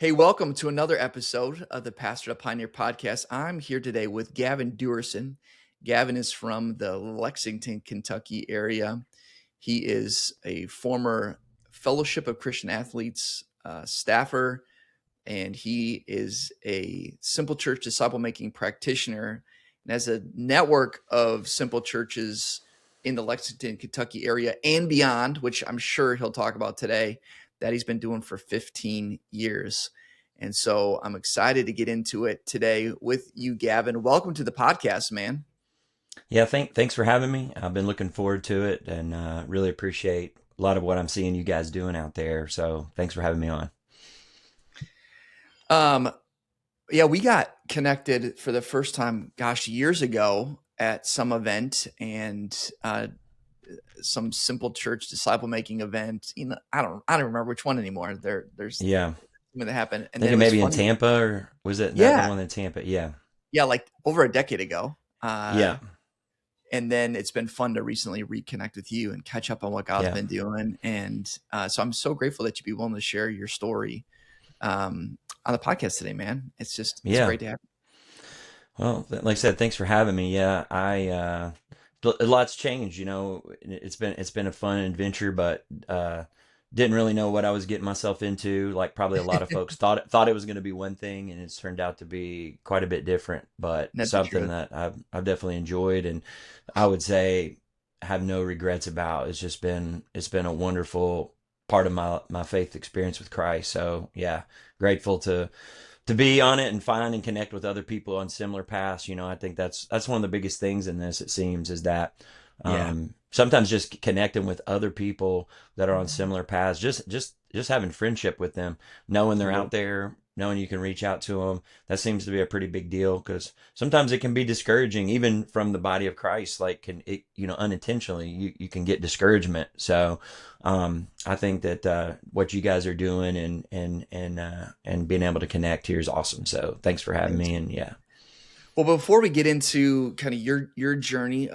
Hey, welcome to another episode of the Pastor to Pioneer podcast. I'm here today with Gavin Duerson. Gavin is from the Lexington, Kentucky area. He is a former Fellowship of Christian Athletes staffer, and he is a Simple Church disciple making practitioner and has a network of simple churches in the Lexington, Kentucky area and beyond, which I'm sure he'll talk about today, that he's been doing for 15 years. And so I'm excited to get into it today with you, Gavin. Welcome to the podcast, man. Yeah, thanks for having me. I've been looking forward to it and really appreciate a lot of what I'm seeing you guys doing out there. So thanks for having me on. Um, yeah, we got connected for the first time, gosh, years ago at some event and some simple church disciple making event. I don't remember which one anymore. There's Yeah, something that happened, I and think then it it may was be in fun. Tampa, or was it that the Yeah, one in Tampa? Yeah, yeah, like over a decade ago. yeah, And then it's been fun to recently reconnect with you and catch up on what God's yeah, been doing. And so I'm so grateful that you'd be willing to share your story on the podcast today, man. It's yeah. great to have you. Well, like I said, thanks for having me. Yeah, a lot's changed. It's been a fun adventure, but didn't really know what I was getting myself into. Like probably a lot of folks thought it was going to be one thing, and it's turned out to be quite a bit different. But That's the something truth. that I've definitely enjoyed, and I would say have no regrets about. It's been a wonderful part of my faith experience with Christ. So yeah, grateful to be on it and find and connect with other people on similar paths. I think that's one of the biggest things in this. It seems is that Yeah. sometimes just connecting with other people that are on similar paths, just having friendship with them, knowing they're Absolutely. out there, knowing you can reach out to them. That seems to be a pretty big deal because sometimes it can be discouraging, even from the body of Christ. Like can it, unintentionally, you can get discouragement. So I think that what you guys are doing and being able to connect here is awesome. So thanks for having Thanks. me. And yeah, Well, before we get into kind of your journey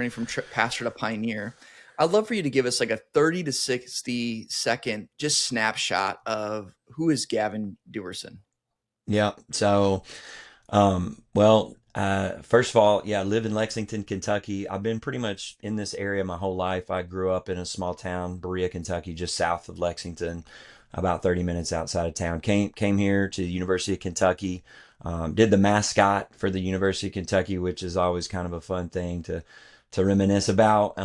from pastor to pioneer, I'd love for you to give us like a 30 to 60 second just snapshot of who is Gavin Duerson. yeah. So well, first of all, yeah, I live in Lexington, Kentucky. I've been pretty much in this area my whole life. I grew up in a small town, Berea, Kentucky, just south of Lexington, about 30 minutes outside of town. Came here to the University of Kentucky. Did the mascot for the University of Kentucky, which is always kind of a fun thing to reminisce about.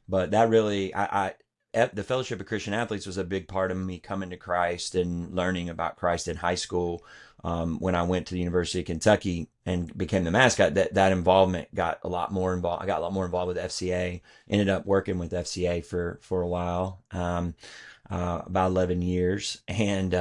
But that really, the Fellowship of Christian Athletes was a big part of me coming to Christ and learning about Christ in high school. When I went to the University of Kentucky and became the mascot, that involvement got a lot more involved. I got a lot more involved with FCA. Ended up working with FCA for a while, about 11 years, and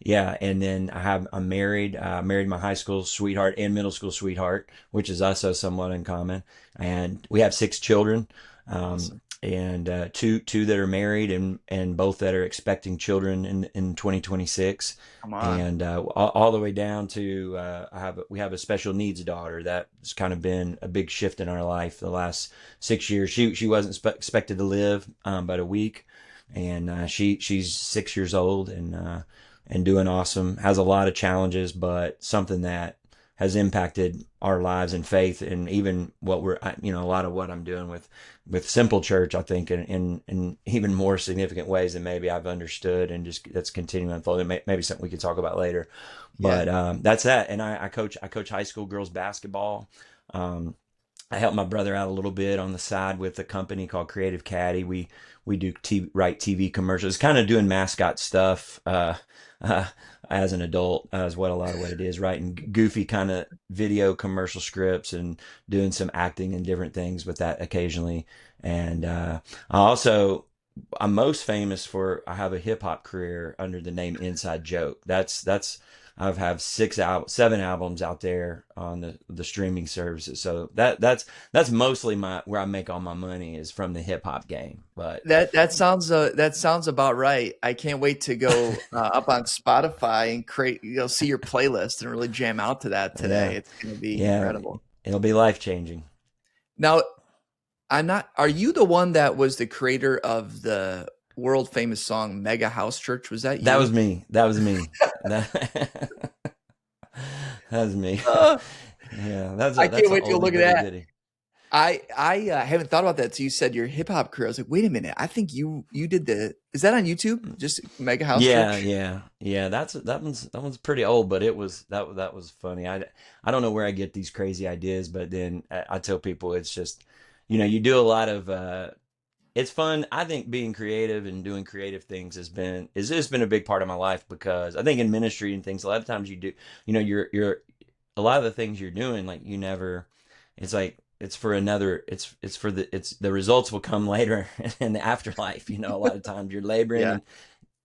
yeah. And then I'm married. Married my high school sweetheart and middle school sweetheart, which is also somewhat uncommon. And we have 6 children. Awesome. And two that are married and both that are expecting children in 2026, Come on. and all the way down to we have a special needs daughter that's kind of been a big shift in our life the last 6 years. She wasn't expected to live but a week, and she's 6 years old and doing awesome. Has a lot of challenges, but something that has impacted our lives and faith, and even what a lot of what I'm doing with Simple Church, I think, in even more significant ways than maybe I've understood, and just that's continuing to unfold. Maybe something we could talk about later, Yeah. but that's that. And I coach high school girls basketball. Um, I help my brother out a little bit on the side with a company called Creative Caddy. We do write TV commercials, kind of doing mascot stuff. Uh, as an adult, is what a lot of what it is, writing goofy kind of video commercial scripts and doing some acting and different things with that occasionally. And I also I'm most famous for I have a hip hop career under the name Inside Joke. That's I've have 7 albums out there on the streaming services. So that's mostly my where I make all my money is from the hip hop game. But That sounds about right. I can't wait to go up on Spotify and create see your playlist and really jam out to that yeah, today. It's going to be yeah, incredible. it'll be life changing. Now, I'm not. Are you the one that was the creator of the world famous song Mega House Church? Was that That was you? me. That was me. That, that was me. Uh, Yeah, I that's can't an wait to oldie look at but a that. goodie. I haven't thought about that. So you said your hip hop career. I was like, wait a minute. I think you did the. Is that on YouTube? Just Mega House Yeah, Church. yeah, yeah. That one's pretty old, but that was funny. I don't know where I get these crazy ideas, but then I tell people it's just, you do a lot of. It's fun. I think being creative and doing creative things is just been a big part of my life because I think in ministry and things a lot of times you do, you're a lot of the things you're doing like you never. It's like it's for another. It's for it's the results will come later in the afterlife. A lot of times you're laboring Yeah,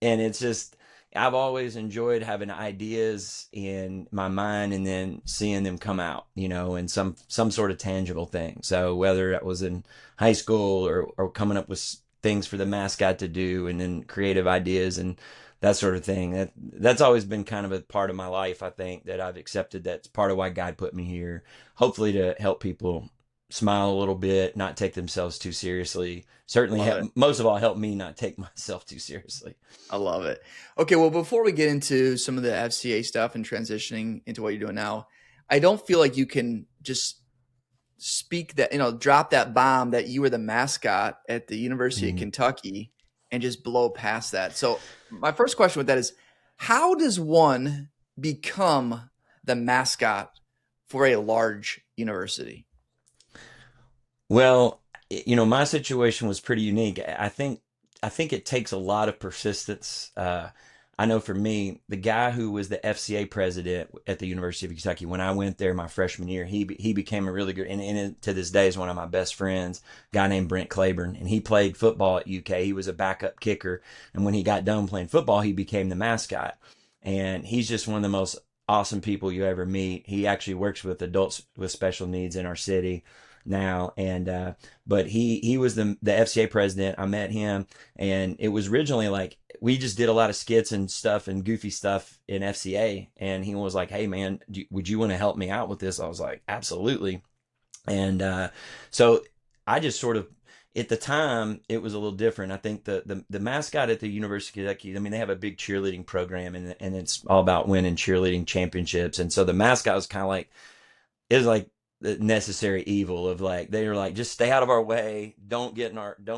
and it's just I've always enjoyed having ideas in my mind and then seeing them come out, in some sort of tangible thing. So whether it was in high school or coming up with things for the mascot to do and then creative ideas and that sort of thing. That's always been kind of a part of my life, I think, that I've accepted that's part of why God put me here. Hopefully to help people smile a little bit, not take themselves too seriously. Certainly, love it. most of all, help me not take myself too seriously. I love it. Okay, well, before we get into some of the FCA stuff and transitioning into what you're doing now, I don't feel like you can just speak that, drop that bomb that you were the mascot at the University of Mhm. Kentucky and just blow past that. So, my first question with that is how does one become the mascot for a large university? Well, my situation was pretty unique. I think it takes a lot of persistence. I know for me, the guy who was the FCA president at the University of Kentucky when I went there my freshman year, he became a really good and to this day is one of my best friends. A guy named Brent Claiborne, and he played football at UK. He was a backup kicker, and when he got done playing football, he became the mascot. And he's just one of the most awesome people you ever meet. He actually works with adults with special needs in our city now and but he was the FCA president. I met him and it was originally like we just did a lot of skits and stuff and goofy stuff in FCA and he was like, hey man, would you want to help me out with this? I was like, absolutely. And so I just sort of at the time it was a little different. I think the mascot at the University of Kentucky, I mean, they have a big cheerleading program and it's all about winning cheerleading championships. And so the mascot was kind of like it was like the necessary evil of like they were like just stay out of our way, don't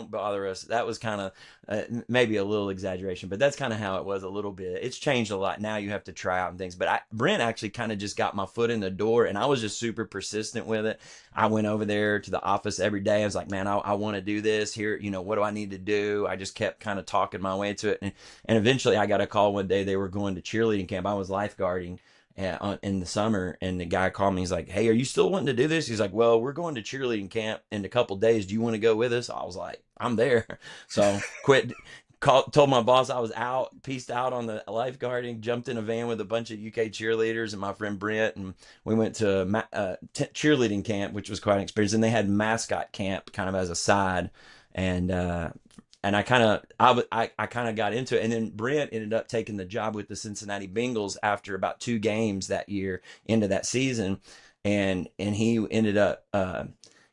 bother us. That was kind of maybe a little exaggeration, but that's kind of how it was a little bit. It's changed a lot now. You have to try out and things, but Brent actually kind of just got my foot in the door, and I was just super persistent with it. I went over there to the office every day. I was like, man, I want to do this here. What do I need to do? I just kept kind of talking my way to it, and eventually I got a call one day. They were going to cheerleading camp. I was lifeguarding in the summer, and the guy called me. He's like, hey, are you still wanting to do this? He's like, well, we're going to cheerleading camp in a couple days. Do you want to go with us? I was like, I'm there. So told my boss I was out, pieced out on the lifeguarding, jumped in a van with a bunch of UK cheerleaders and my friend Brent, and we went to cheerleading camp, which was quite an experience. And they had mascot camp kind of as a side, and I kind of I kind of got into it, and then Brent ended up taking the job with the Cincinnati Bengals after about 2 games that year into that season, and he ended up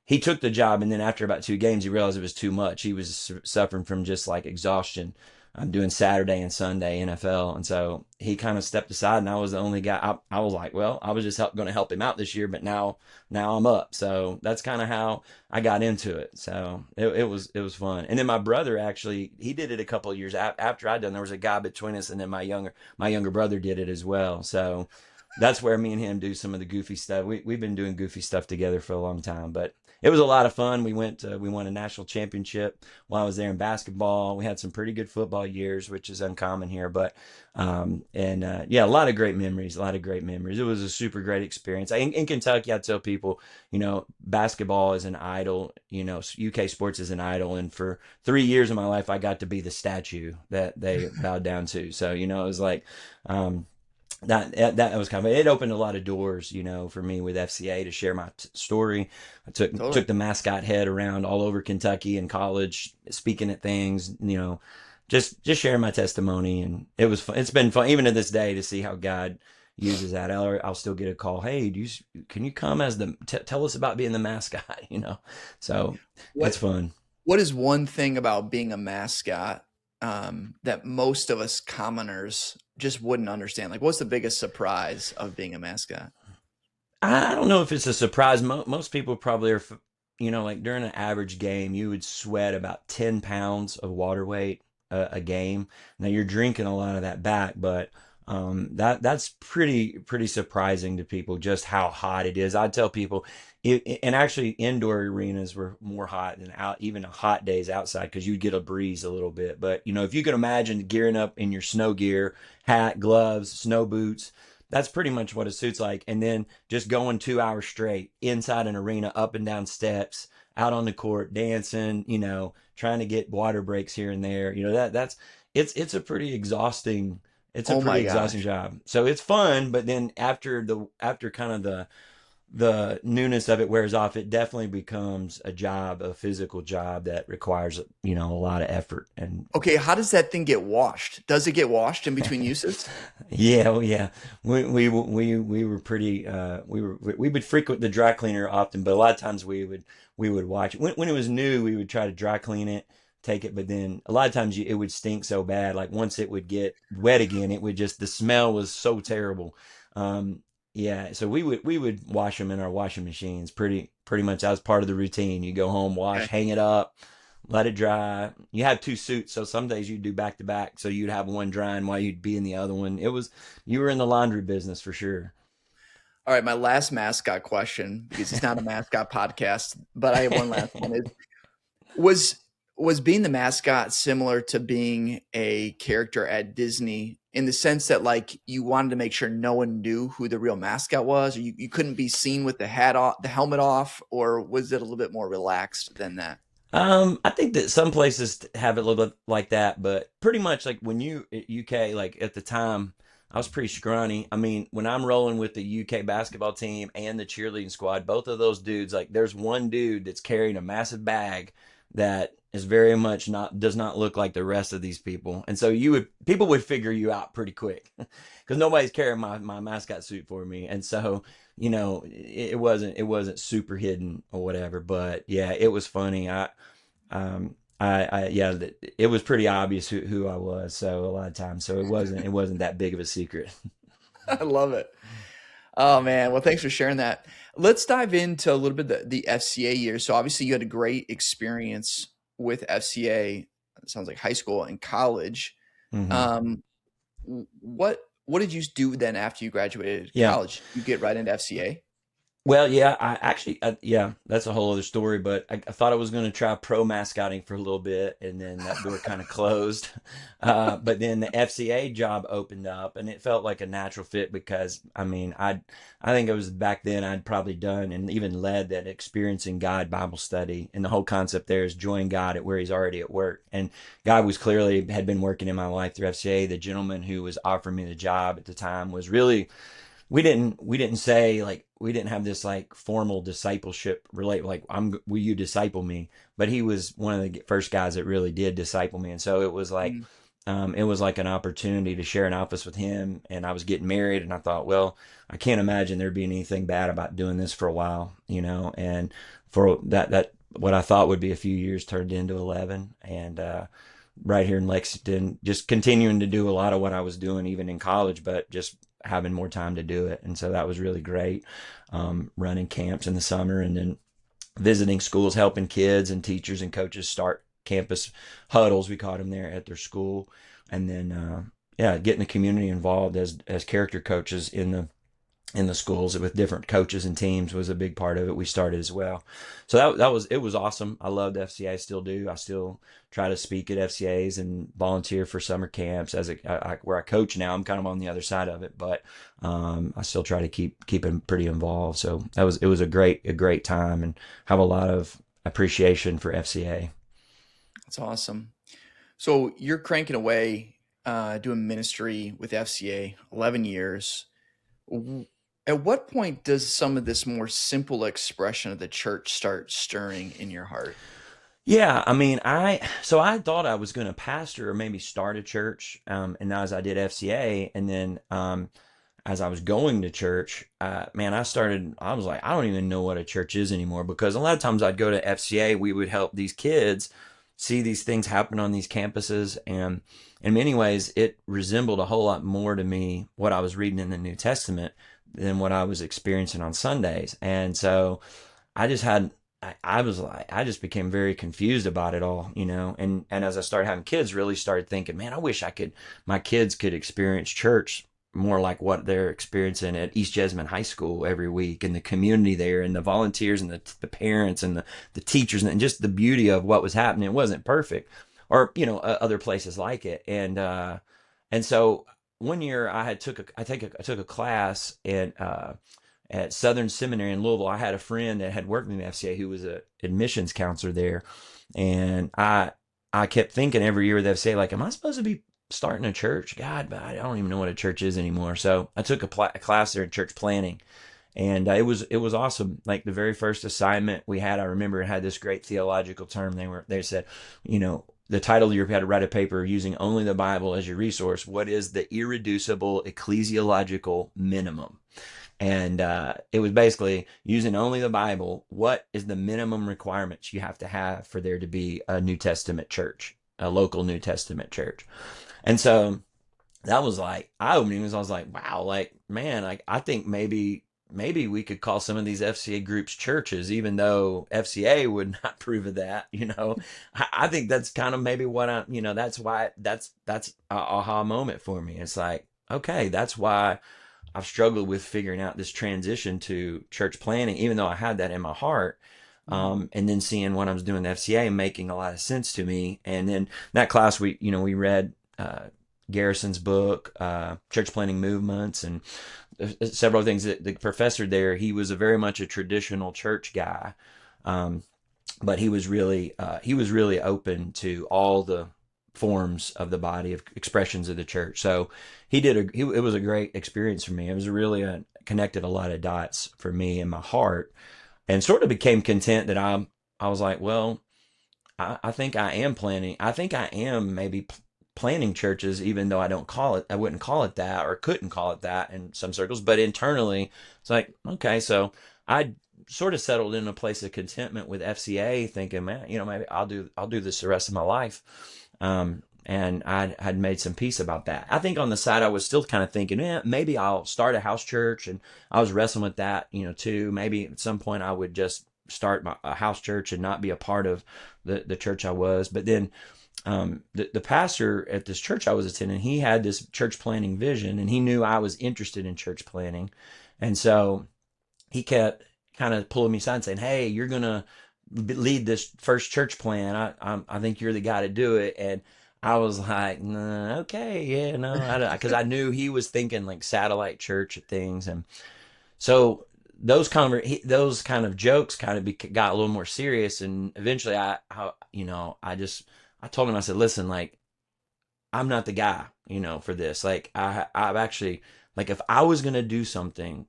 he took the job, and then after about 2 games he realized it was too much. He was suffering from just like exhaustion. I'm doing Saturday and Sunday NFL, and so he kind of stepped aside, and I was the only guy. I was like, well, I was just going to help him out this year, but now I'm up. So that's kind of how I got into it. So it was fun. And then my brother actually he did it a couple of years after I'd done. There was a guy between us, and then my younger brother did it as well. So that's where me and him do some of the goofy stuff. We've been doing goofy stuff together for a long time, but it was a lot of fun. We won a national championship while I was there in basketball. We had some pretty good football years, which is uncommon here, but and yeah, a lot of great memories. A lot of great memories. It was a super great experience. In Kentucky, I tell people, basketball is an idol. UK sports is an idol, and for 3 years of my life, I got to be the statue that they bowed down to. So it was like. That was kind of it opened a lot of doors for me with FCA to share my story. I took Totally. the mascot head around all over Kentucky in college speaking at things, just sharing my testimony, and it was fun. It's been fun even to this day to see how God uses that. I'll still get a call, hey, can you come as tell us about being the mascot. So What it's fun. what is one thing about being a mascot that most of us commoners just wouldn't understand? Like, what's the biggest surprise of being a mascot? I don't know if it's a surprise. Most people probably are, like during an average game, you would sweat about 10 pounds of water weight a game. Now you're drinking a lot of that back, but that's pretty surprising to people just how hot it is. I tell people, and actually indoor arenas were more hot than out, even hot days outside because you'd get a breeze a little bit. But if you can imagine gearing up in your snow gear, hat, gloves, snow boots, that's pretty much what a suit's like. And then just going 2 hours straight inside an arena, up and down steps, out on the court, dancing, trying to get water breaks here and there. It's a pretty exhausting, it's a Oh pretty my exhausting gosh. job. So it's fun, but then after kind of the newness of it wears off, it definitely becomes a job, a physical job that requires, a lot of effort. And Okay, how does that thing get washed? Does it get washed in between uses? yeah, well, yeah. We were pretty we would frequent the dry cleaner often, but a lot of times we would watch it. When it was new, we would try to dry clean it, take it, but then a lot of times it would stink so bad. Like once it would get wet again, it would just the smell was so terrible. Um, yeah, so we would wash them in our washing machines. Pretty much that was part of the routine. You go home, wash, Okay. hang it up, let it dry. You have two suits, so some days you'd do back to back. So you'd have one drying while you'd be in the other one. You were in the laundry business for sure. All right, my last mascot question, because it's not a mascot podcast, but I have one last one. Was was being the mascot similar to being a character at Disney in the sense that like you wanted to make sure no one knew who the real mascot was, or you couldn't be seen with the hat off, the helmet off, or was it a little bit more relaxed than that? I think that some places have it a little bit like that, but pretty much like when you at UK, like at the time, I was pretty scrawny. I mean, when I'm rolling with the UK basketball team and the cheerleading squad, both of those dudes, like there's one dude that's carrying a massive bag that is very much not does not look like the rest of these people. And so people would figure you out pretty quick because nobody's carrying my mascot suit for me. And so it wasn't super hidden or whatever, but yeah, it was funny. Yeah, it was pretty obvious who I was. So a lot of times, so it wasn't that big of a secret. I love it. Oh man, well thanks for sharing that. Let's dive into a little bit the FCA years. So obviously you had a great experience with FCA. It sounds like high school and college. Hmm. Um, what did you do then after you graduated Yeah. college? You get right into FCA? Well, yeah, yeah, that's a whole other story. But I thought I was going to try pro mascotting for a little bit, and then that door kind of closed. But then the FCA job opened up, and it felt like a natural fit because I mean, I think it was back then I'd probably done and even led that experiencing God Bible study, and the whole concept there is join God at where He's already at work, and God was clearly had been working in my life through FCA. The gentleman who was offering me the job at the time was really we didn't say like we didn't have this like formal discipleship relate like will you disciple me, but he was one of the first guys that really did disciple me. And so Mm, it was like an opportunity to share an office with him. And I was getting married, and I thought, well, I can't imagine there being anything bad about doing this for a while, and for that what I thought would be a few years turned into 11. And right here in Lexington, just continuing to do a lot of what I was doing even in college, but just having more time to do it. And so that was really great. Running camps in the summer, and then visiting schools, helping kids and teachers and coaches start campus huddles, we called them, there at their school. And then, yeah, getting the community involved as character coaches in the schools with different coaches and teams was a big part of it. We started as well. So it was awesome. I loved FCA, still do. I still try to speak at FCAs and volunteer for summer camps where I coach now. I'm kind of on the other side of it, but I still try to keep them pretty involved. So it was a great time, and have a lot of appreciation for FCA. that's awesome. So you're cranking away, doing ministry with FCA, 11 years. W- At what point does some of this more simple expression of the church start stirring in your heart? Yeah, I mean, I thought I was going to pastor or maybe start a church, and as I did FCA, and then as I was going to church, man, I was like, I don't even know what a church is anymore, because a lot of times I'd go to FCA, we would help these kids see these things happen on these campuses. And in many ways, it resembled a whole lot more to me what I was reading in the New Testament than what I was experiencing on Sundays. And so I just had, I was like, I just became very confused about it all, you know. And as I started having kids, really started thinking, man, I wish my kids could experience church more like what they're experiencing at East Jessamine High School every week, and the community there, and the volunteers, and the parents, and the teachers, and just the beauty of what was happening. It wasn't perfect, or, you know, other places like it. And so one year I took a class at Southern Seminary in Louisville. I had a friend that had worked in the FCA who was a admissions counselor there, and I kept thinking every year with the FCA, like, am I supposed to be starting a church? God, but I don't even know what a church is anymore. So I took a class there in church planning, and it was awesome. Like the very first assignment we had, I remember it had this great theological term. They said, you know, the title you had to write a paper using only the Bible as your resource. What is the irreducible ecclesiological minimum? And it was basically using only the Bible. What is the minimum requirements you have to have for there to be a New Testament church, a local New Testament church? And so that was like eye-opening. I was like, wow, like, man, like, I think maybe we could call some of these FCA groups churches, even though FCA would not approve of that. You know, I think that's kind of maybe what you know, that's why that's a aha moment for me. It's like, okay, that's why I've struggled with figuring out this transition to church planning, even though I had that in my heart. And then seeing what I was doing at FCA making a lot of sense to me. And then that class, we read Garrison's book, Church Planting Movements, and several things. The professor there, he was very much a traditional church guy, but he was really open to all the forms of the body, of expressions of the church. So it was a great experience for me. It was really connected a lot of dots for me in my heart, and sort of became content that I was like, well, I think I am planning. I think I am maybe planning churches, even though I wouldn't call it that, or couldn't call it that in some circles. But internally, it's like, okay, so I sort of settled in a place of contentment with FCA, thinking, man, you know, maybe I'll do this the rest of my life. And I had made some peace about that. I think on the side, I was still kind of thinking, maybe I'll start a house church. And I was wrestling with that, you know, too. Maybe at some point I would just start a house church and not be a part of the church I was. But then the pastor at this church I was attending, he had this church planning vision, and he knew I was interested in church planning. And so he kept kind of pulling me aside and saying, hey, you're going to lead this first church plan. I think you're the guy to do it. And I was like, nah, okay, yeah, no, because I knew he was thinking like satellite church things. And so those kind of jokes kind of got a little more serious. And eventually I told him, I said, listen, like, I'm not the guy, you know, for this. Like, I've actually, like, if I was going to do something,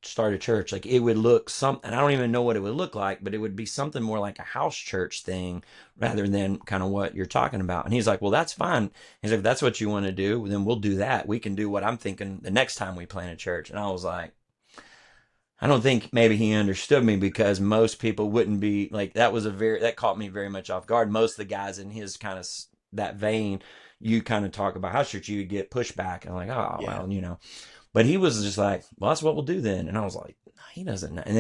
start a church, like, it would look something, I don't even know what it would look like, but it would be something more like a house church thing rather than kind of what you're talking about. And he's like, well, that's fine. He's like, if that's what you want to do, then we'll do that. We can do what I'm thinking the next time we plan a church. And I was like, I don't think maybe he understood me, because most people wouldn't be like, that caught me very much off guard. Most of the guys in his kind of that vein, you kind of talk about house church, you would get pushback. And I'm like, oh, Yeah. well, you know, but he was just like, well, that's what we'll do then. And I was like, no, he doesn't know. And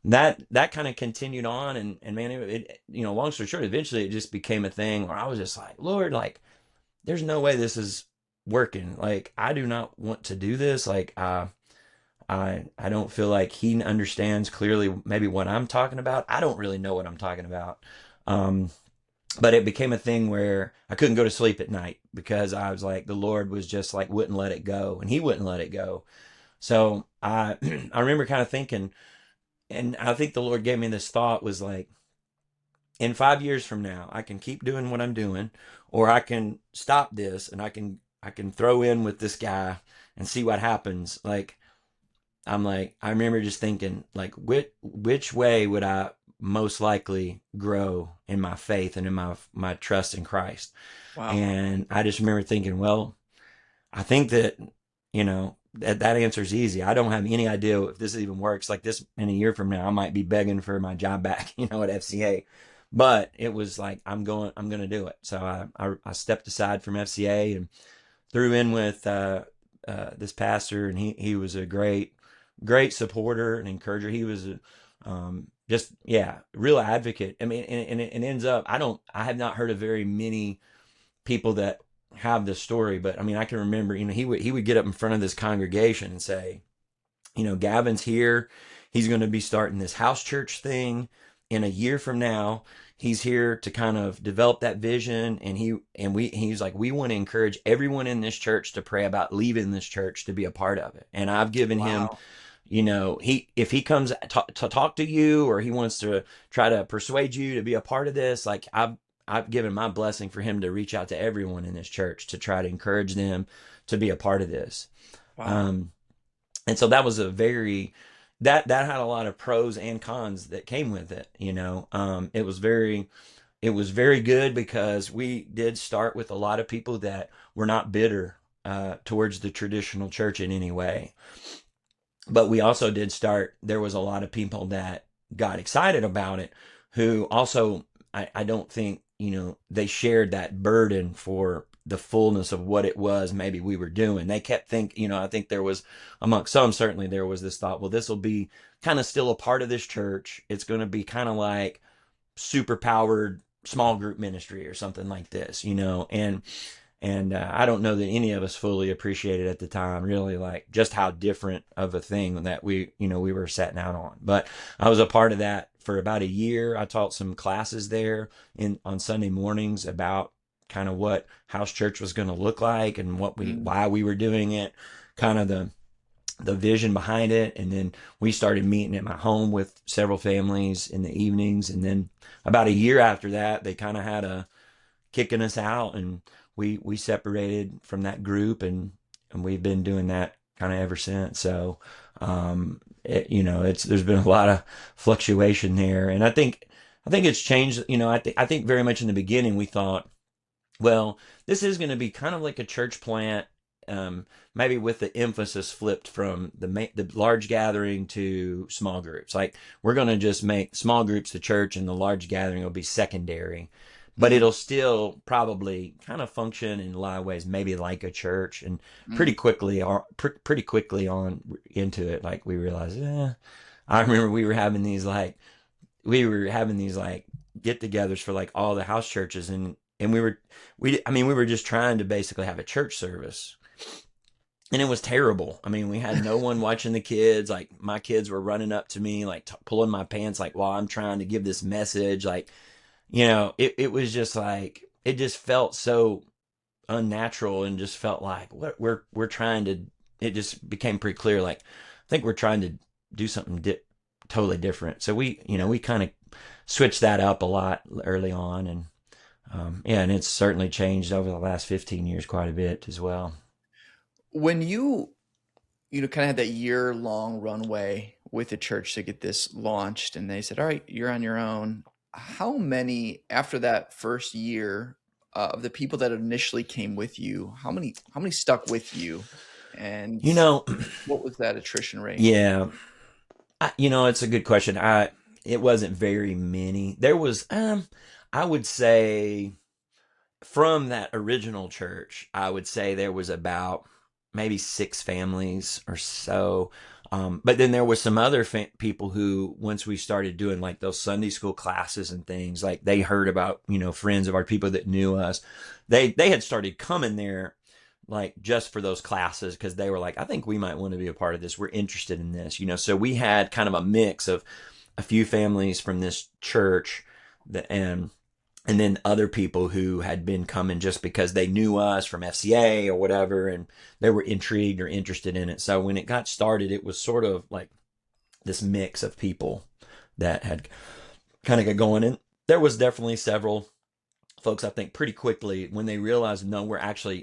then that kind of continued on. And man, you know, long story short, eventually it just became a thing where I was just like, Lord, like, there's no way this is working. Like, I do not want to do this. Like, I don't feel like he understands clearly maybe what I'm talking about. I don't really know what I'm talking about. But it became a thing where I couldn't go to sleep at night, because I was like, the Lord was just like, wouldn't let it go, and he wouldn't let it go. So I, I remember kind of thinking, and I think the Lord gave me this thought, was like, in 5 years from now, I can keep doing what I'm doing, or I can stop this and I can throw in with this guy and see what happens. Like, I'm like, I remember just thinking, like, which way would I most likely grow in my faith and in my trust in Christ? Wow. And I just remember thinking, well, I think that, you know, that answer's easy. I don't have any idea if this even works. Like, this in a year from now, I might be begging for my job back, you know, at FCA. but it was like, I'm going to do it. So I stepped aside from FCA and threw in with this pastor, and he was a great supporter and encourager. He was a, just, yeah, real advocate. I mean, and it ends up, I have not heard of very many people that have this story, but I mean, I can remember, he would get up in front of this congregation and say, Gavin's here. He's going to be starting this house church thing in a year from now. He's here to kind of develop that vision. And he's like, we want to encourage everyone in this church to pray about leaving this church to be a part of it. And I've given him, Wow. if he comes to talk to you, or he wants to try to persuade you to be a part of this, like I've given my blessing for him to reach out to everyone in this church to try to encourage them to be a part of this. Wow. Um, and so that was that had a lot of pros and cons that came with it. It was very good, because we did start with a lot of people that were not bitter towards the traditional church in any way. But we also did start, there was a lot of people that got excited about it, who also, I don't think, they shared that burden for the fullness of what it was maybe we were doing. They kept I think there was, amongst some, certainly there was this thought, well, this will be kind of still a part of this church. It's going to be kind of like super powered small group ministry or something like this, and I don't know that any of us fully appreciated at the time, really, like just how different of a thing that we were setting out on. But I was a part of that for about a year. I taught some classes there on Sunday mornings about kind of what house church was going to look like, and Mm. why we were doing it, kind of the vision behind it. And then we started meeting at my home with several families in the evenings. And then about a year after that, they kind of had a kicking us out, and we separated from that group, and we've been doing that kind of ever since. So there's been a lot of fluctuation there, and I think it's changed. I think very much in the beginning we thought, well, this is going to be kind of like a church plant, maybe with the emphasis flipped from the large gathering to small groups. Like, we're going to just make small groups the church, and the large gathering will be secondary. But Mm. it'll still probably kind of function in a lot of ways, maybe like a church. And Mm. pretty quickly on into it, like we realized, I remember we were having these like get-togethers for like all the house churches, and we were just trying to basically have a church service, and it was terrible. I mean, we had no one watching the kids. Like, my kids were running up to me, like pulling my pants, like while I'm trying to give this message. Like, it was just like, it just felt so unnatural, and just felt like what we're trying to. It just became pretty clear, like, I think we're trying to do something totally different. So we kind of switched that up a lot early on, and yeah, and it's certainly changed over the last 15 years quite a bit as well. When you kind of had that year-long runway with the church to get this launched, and they said, "All right, you're on your own." How many after that first year of the people that initially came with you? How many stuck with you, and You know, what was that attrition rate? yeah, it's a good question. It wasn't very many. There was, I would say, from that original church, I would say there was about maybe six families or so. But then there was some other people who, once we started doing like those Sunday school classes and things, like they heard about, friends of our people that knew us. They had started coming there, like just for those classes, because they were like, I think we might want to be a part of this. We're interested in this, So we had kind of a mix of a few families from this church that, and then other people who had been coming just because they knew us from FCA or whatever, and they were intrigued or interested in it. So when it got started, it was sort of like this mix of people that had kind of got going. And there was definitely several folks, I think, pretty quickly, when they realized, no,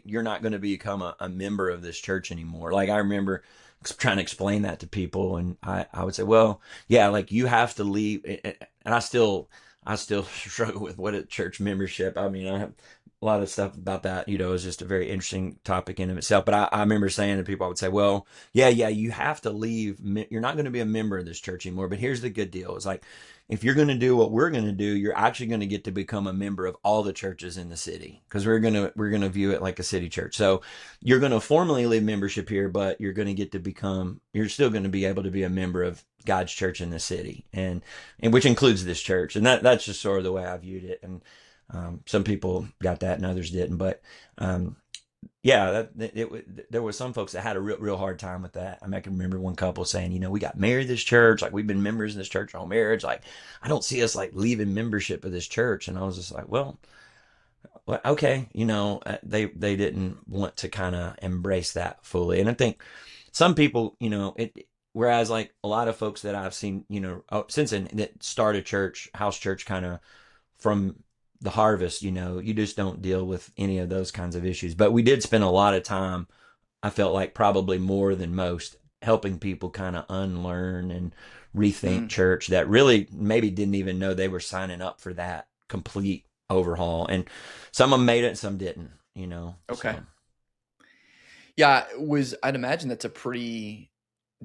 you're not going to become a member of this church anymore. Like, I remember trying to explain that to people, and I would say, well, yeah, like, you have to leave. And I still struggle with what a church membership. I mean, I have a lot of stuff about that, is just a very interesting topic in of itself. But I remember saying to people, I would say, well, yeah, you have to leave. You're not going to be a member of this church anymore. But here's the good deal. It's like, if you're going to do what we're going to do, you're actually going to get to become a member of all the churches in the city, because we're going to view it like a city church. So you're going to formally leave membership here, but you're still going to be able to be a member of God's church in the city, and which includes this church. And that's just sort of the way I viewed it. And some people got that and others didn't, but yeah, there was some folks that had a real hard time with that. I mean, I can remember one couple saying, we got married this church, like we've been members in this church our whole marriage. Like, I don't see us like leaving membership of this church. And I was just like, well, okay, they didn't want to kind of embrace that fully. And I think some people, whereas like a lot of folks that I've seen, since then, that start a church, house church, kind of from the harvest, you just don't deal with any of those kinds of issues. But we did spend a lot of time, I felt like probably more than most, helping people kind of unlearn and rethink church that really maybe didn't even know they were signing up for that complete overhaul. And some of them made it, some didn't. Okay. So. Yeah, I'd imagine that's a pretty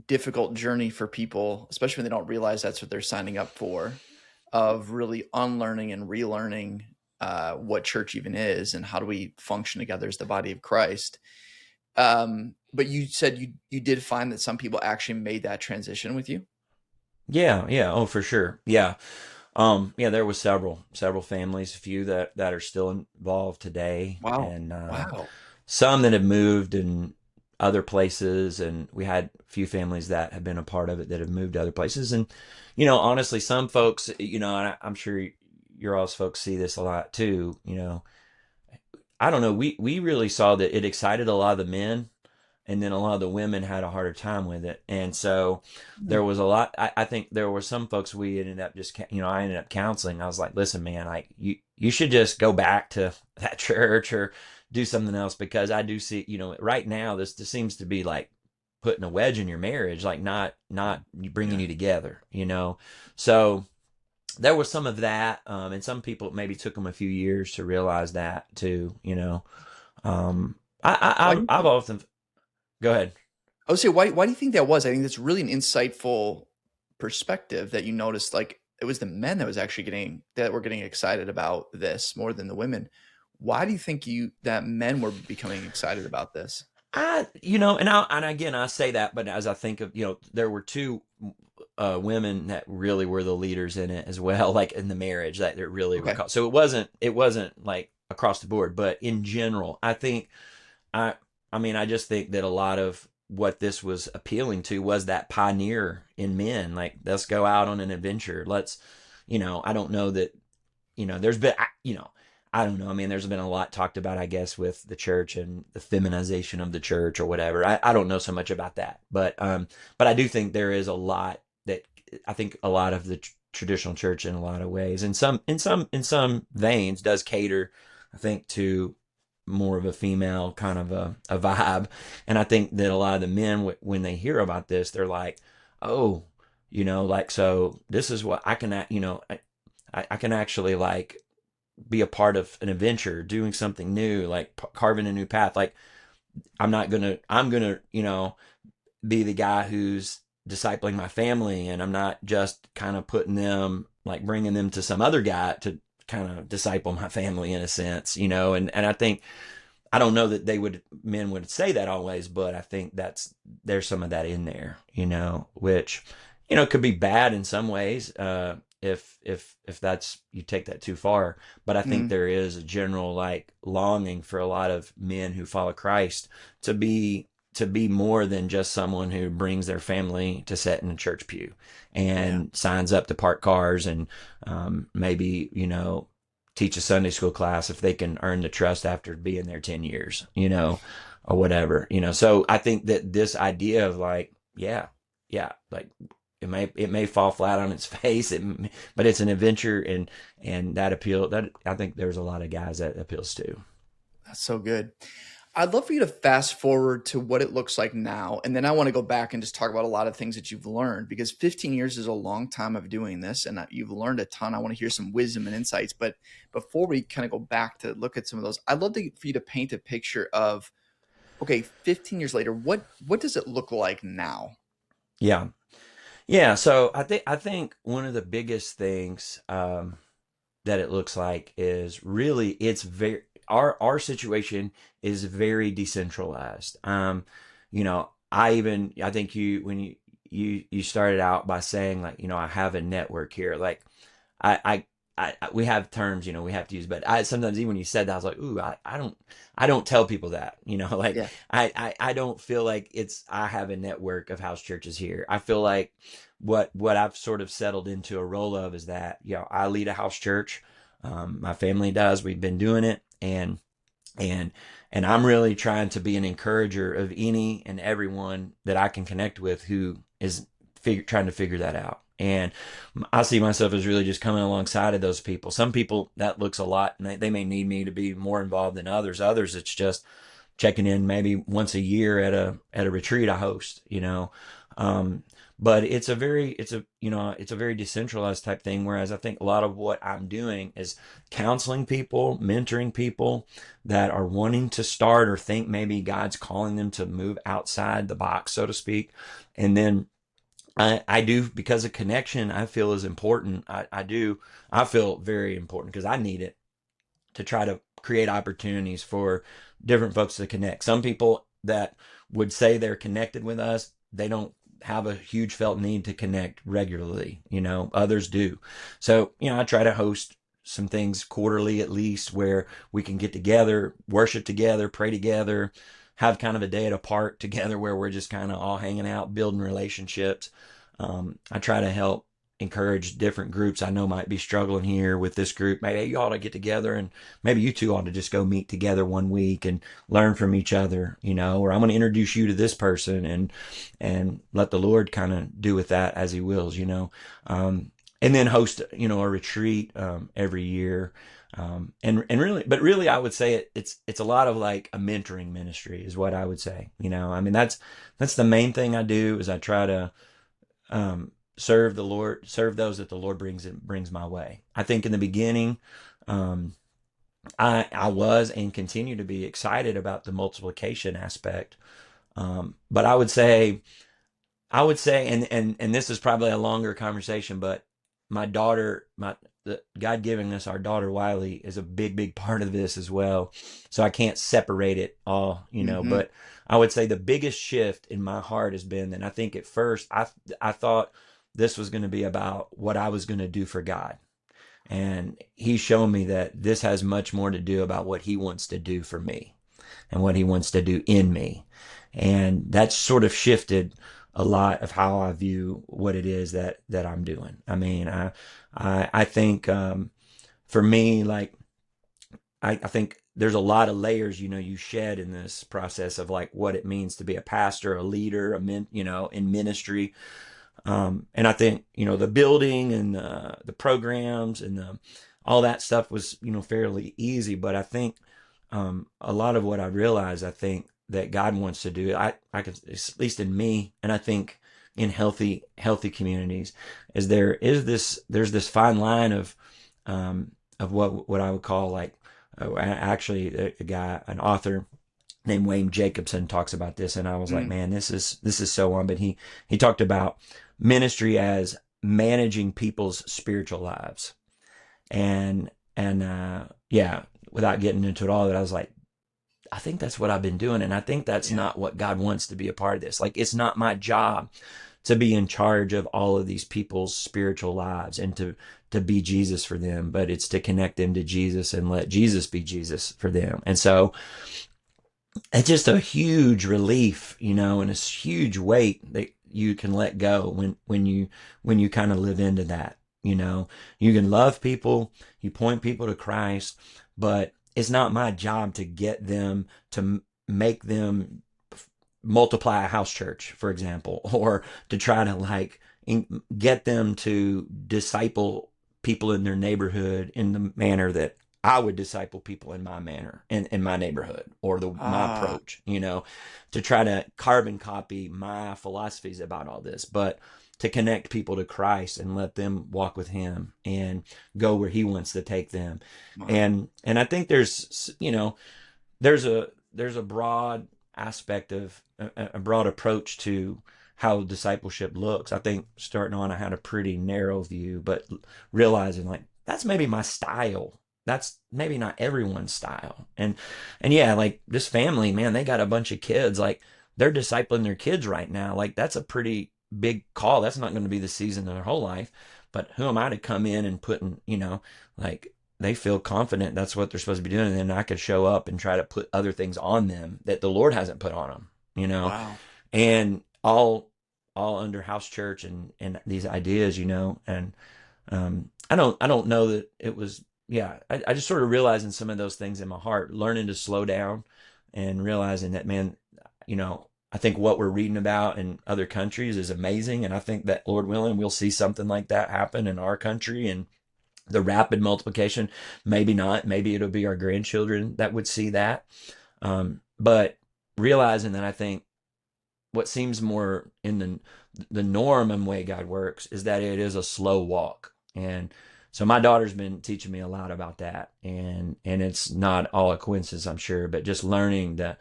difficult journey for people, especially when they don't realize that's what they're signing up for, of really unlearning and relearning what church even is and how do we function together as the body of Christ. But you said you did find that some people actually made that transition with you. Yeah, yeah, oh, for sure. Yeah. Yeah, there was several families, a few that are still involved today, Wow. and Wow. some that have moved in other places, and we had a few families that have been a part of it that have moved to other places. And honestly, some folks, and I'm sure your all's folks see this a lot too. I don't know. We really saw that it excited a lot of the men, and then a lot of the women had a harder time with it. And so there was a lot. I think there were some folks we ended up just, I ended up counseling. I was like, listen, man, like you should just go back to that church or do something else, because I do see, right now this seems to be like putting a wedge in your marriage, like not bringing Yeah. you together. So there was some of that, and some people maybe took them a few years to realize that too. Why do you I've think? often go ahead. I would say, why do you think that was? I think that's really an insightful perspective that you noticed. Like it was the men that were getting excited about this more than the women. Why do you think that men were becoming excited about this? And again, I say that, but as I think of, there were two women that really were the leaders in it as well, like in the marriage that really were Okay. called. So it wasn't like across the board, but in general, I, I mean, I just think that a lot of what this was appealing to was that pioneer in men. Like, let's go out on an adventure. I don't know that, there's been, I don't know. I mean, there's been a lot talked about, I guess, with the church and the feminization of the church or whatever. I don't know so much about that, but I do think there is a lot that I think a lot of the traditional church in a lot of ways, in some veins, does cater, I think, to more of a female kind of a vibe. And I think that a lot of the men, when they hear about this, they're like, oh, like, so this is what I can, I can actually like be a part of an adventure, doing something new, like carving a new path. Like, I'm gonna, be the guy who's discipling my family, and I'm not just kind of putting them, like bringing them to some other guy to kind of disciple my family in a sense, and I think, I don't know that men would say that always, but I think there's some of that in there, which, could be bad in some ways, if that's, you take that too far. But I think Mm, there is a general like longing for a lot of men who follow Christ to be more than just someone who brings their family to sit in a church pew yeah. and signs up to park cars and maybe teach a Sunday school class if they can earn the trust after being there 10 years, or whatever, So I think that this idea of like, yeah, yeah, like it may fall flat on its face, but it's an adventure, and that I think there's a lot of guys that appeals to. That's so good. I'd love for you to fast forward to what it looks like now. And then I want to go back and just talk about a lot of things that you've learned, because 15 years is a long time of doing this and you've learned a ton. I want to hear some wisdom and insights. But before we kind of go back to look at some of those, I'd love for you to paint a picture of, okay, 15 years later, what does it look like now? Yeah. Yeah, so I think one of the biggest things that it looks like is really it's very our situation is very decentralized. I think you when you started out by saying like I have a network here. Like I, we have terms we have to use, but I sometimes even when you said that I was like, ooh, I don't tell people that like Yeah. I don't feel like it's I have a network of house churches here. I feel like what I've sort of settled into a role of is that I lead a house church. My family does. We've been doing it, and and I'm really trying to be an encourager of any and everyone that I can connect with who is trying to figure that out. And I see myself as really just coming alongside of those people. Some people that looks a lot, and they may need me to be more involved than others. Others, it's just checking in maybe once a year at a retreat I host. Um, but it's a very decentralized type thing. Whereas I think a lot of what I'm doing is counseling people, mentoring people that are wanting to start or think maybe God's calling them to move outside the box, so to speak. And then I do, because a connection I feel is important. I feel very important because I need it to try to create opportunities for different folks to connect. Some people that would say they're connected with us, they don't have a huge felt need to connect regularly. Others do. So, I try to host some things quarterly at least where we can get together, worship together, pray together, have kind of a day at a park together where we're just kind of all hanging out, building relationships. I try to help encourage different groups I know might be struggling here with this group. Maybe you ought to get together, and maybe you two ought to just go meet together one week and learn from each other, or I'm going to introduce you to this person, and let the Lord kind of do with that as he wills. And then host, a retreat, every year. And really, I would say it's a lot of like a mentoring ministry is what I would say. I mean, that's the main thing I do is I try to, serve the Lord, serve those that the Lord brings my way. I think in the beginning, um, I was and continue to be excited about the multiplication aspect. But I would say, and this is probably a longer conversation, but my daughter, God giving us our daughter Wiley is a big, big part of this as well. So I can't separate it all. Hmm. But I would say the biggest shift in my heart has been that I think at first I thought this was going to be about what I was going to do for God. And he's shown me that this has much more to do about what he wants to do for me and what he wants to do in me. And that's sort of shifted a lot of how I view what it is that I'm doing. I mean, I think, for me, like, I think there's a lot of layers, you shed in this process of like what it means to be a pastor, a leader, in ministry. And I think, the building and the programs and all that stuff was, fairly easy. But I think, a lot of what I realized, I think that God wants to do, I could, at least in me, and I think in healthy communities, there's this fine line of what I would call like, actually a guy, an author named Wayne Jacobson talks about this, and I was like, Mm. man, this is so on. But he talked about ministry as managing people's spiritual lives, and yeah, without getting into it all, that I was like, I think that's what I've been doing, and I think that's Yeah. not what God wants to be a part of this. Like, it's not my job to be in charge of all of these people's spiritual lives and to be Jesus for them, but it's to connect them to Jesus and let Jesus be Jesus for them. And so it's just a huge relief, and a huge weight that you can let go when you kind of live into that. You can love people, you point people to Christ, but it's not my job to get them to make them multiply a house church, for example, or to try to like get them to disciple people in their neighborhood in the manner that I would disciple people in my manner in my neighborhood, or my Ah, approach, to try to carbon copy my philosophies about all this, but to connect people to Christ and let them walk with him and go where he wants to take them. wow. And I think there's a broad aspect of a broad approach to how discipleship looks. I think starting on, I had a pretty narrow view, but realizing like that's maybe my style. That's maybe not everyone's style. And yeah, like this family, man, they got a bunch of kids. Like they're discipling their kids right now. Like that's a pretty big call. That's not going to be the season of their whole life. But who am I to come in and put in, like they feel confident that's what they're supposed to be doing. And then I could show up and try to put other things on them that the Lord hasn't put on them. Wow. And all under house church and these ideas, and I don't know that it was, yeah, I just sort of realizing some of those things in my heart, learning to slow down and realizing that, man, I think what we're reading about in other countries is amazing. And I think that, Lord willing, we'll see something like that happen in our country, and the rapid multiplication, maybe not, maybe it'll be our grandchildren that would see that. But realizing that, I think what seems more in the norm and way God works is that it is a slow walk. And so my daughter's been teaching me a lot about that, and it's not all a coincidence, I'm sure, but just learning to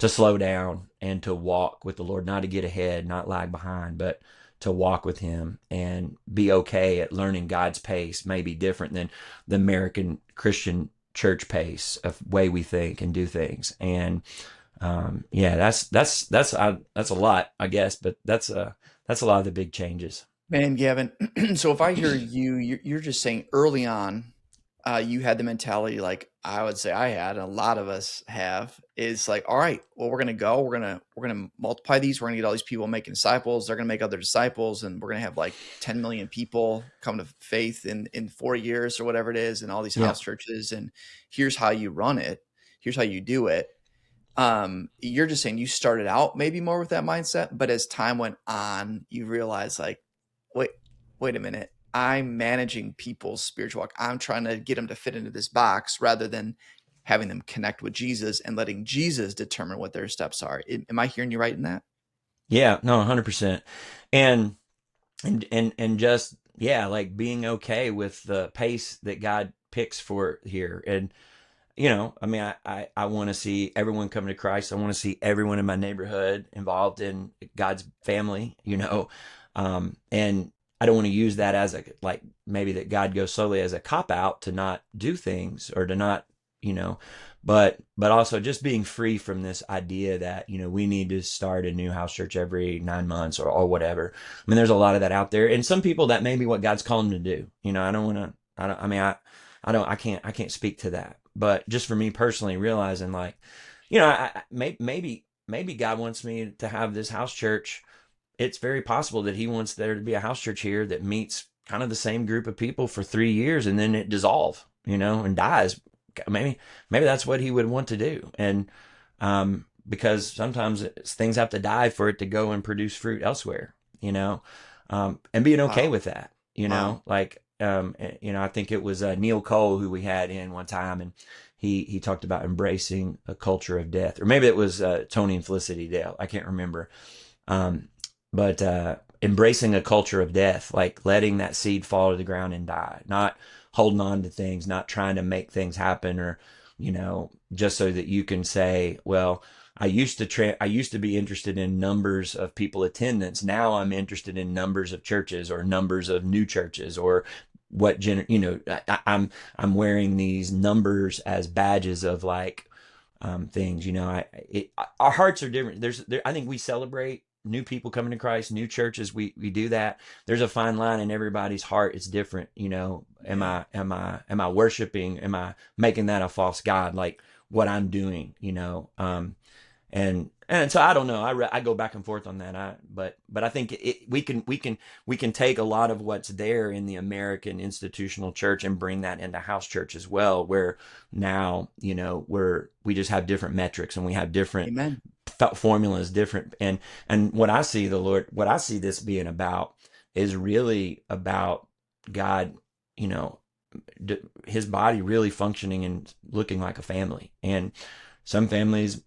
slow down and to walk with the Lord, not to get ahead, not lag behind, but to walk with Him and be okay at learning God's pace may be different than the American Christian church pace of way we think and do things. And yeah, that's a lot, I guess, but that's a lot of the big changes. Man, Gavin, so if I hear you, you're just saying early on, you had the mentality like I would say I had, and a lot of us have, is like, all right, well, we're gonna go, we're gonna multiply these, we're gonna get all these people making disciples, they're gonna make other disciples, and we're gonna have like 10 million people come to faith in 4 years or whatever it is, and all these Yeah. house churches, and here's how you run it, here's how you do it. You're just saying you started out maybe more with that mindset, but as time went on, you realize like, wait, wait a minute. I'm managing people's spiritual walk. I'm trying to get them to fit into this box rather than having them connect with Jesus and letting Jesus determine what their steps are. Am I hearing you right in that? Yeah, no, 100%. And and just, yeah, like being okay with the pace that God picks for here. And I mean, I want to see everyone come to Christ. I want to see everyone in my neighborhood involved in God's family. And I don't want to use that as a, like, maybe that God goes slowly as a cop out to not do things or to not, you know, but also just being free from this idea that, we need to start a new house church every 9 months or whatever. I mean, there's a lot of that out there. And some people that may be what God's calling them to do. I don't want to, I don't, I mean, I can't speak to that. But just for me personally, realizing like, maybe God wants me to have this house church. It's very possible that He wants there to be a house church here that meets kind of the same group of people for 3 years, and then it dissolve, and dies. Maybe that's what He would want to do. And because sometimes things have to die for it to go and produce fruit elsewhere, and being okay Wow. with that, Wow. like, I think it was Neil Cole who we had in one time, and he talked about embracing a culture of death, or maybe it was Tony and Felicity Dale. I can't remember. Um, but embracing a culture of death, like letting that seed fall to the ground and die, not holding on to things, not trying to make things happen, or just so that you can say, well, I used to be interested in numbers of people attendance. Now I'm interested in numbers of churches or numbers of new churches, or I'm wearing these numbers as badges of like things. Our hearts are different. I think we celebrate new people coming to Christ, new churches. We do that. There's a fine line in everybody's heart. It's different. Am Yeah. I worshiping? Am I making that a false god? Like what I'm doing, and so I don't know. I go back and forth on that. But I think we can take a lot of what's there in the American institutional church and bring that into house church as well, where now we just have different metrics, and we have different Amen. formulas, different. And what I see this being about is really about God, you know His body really functioning and looking like a family. And some families,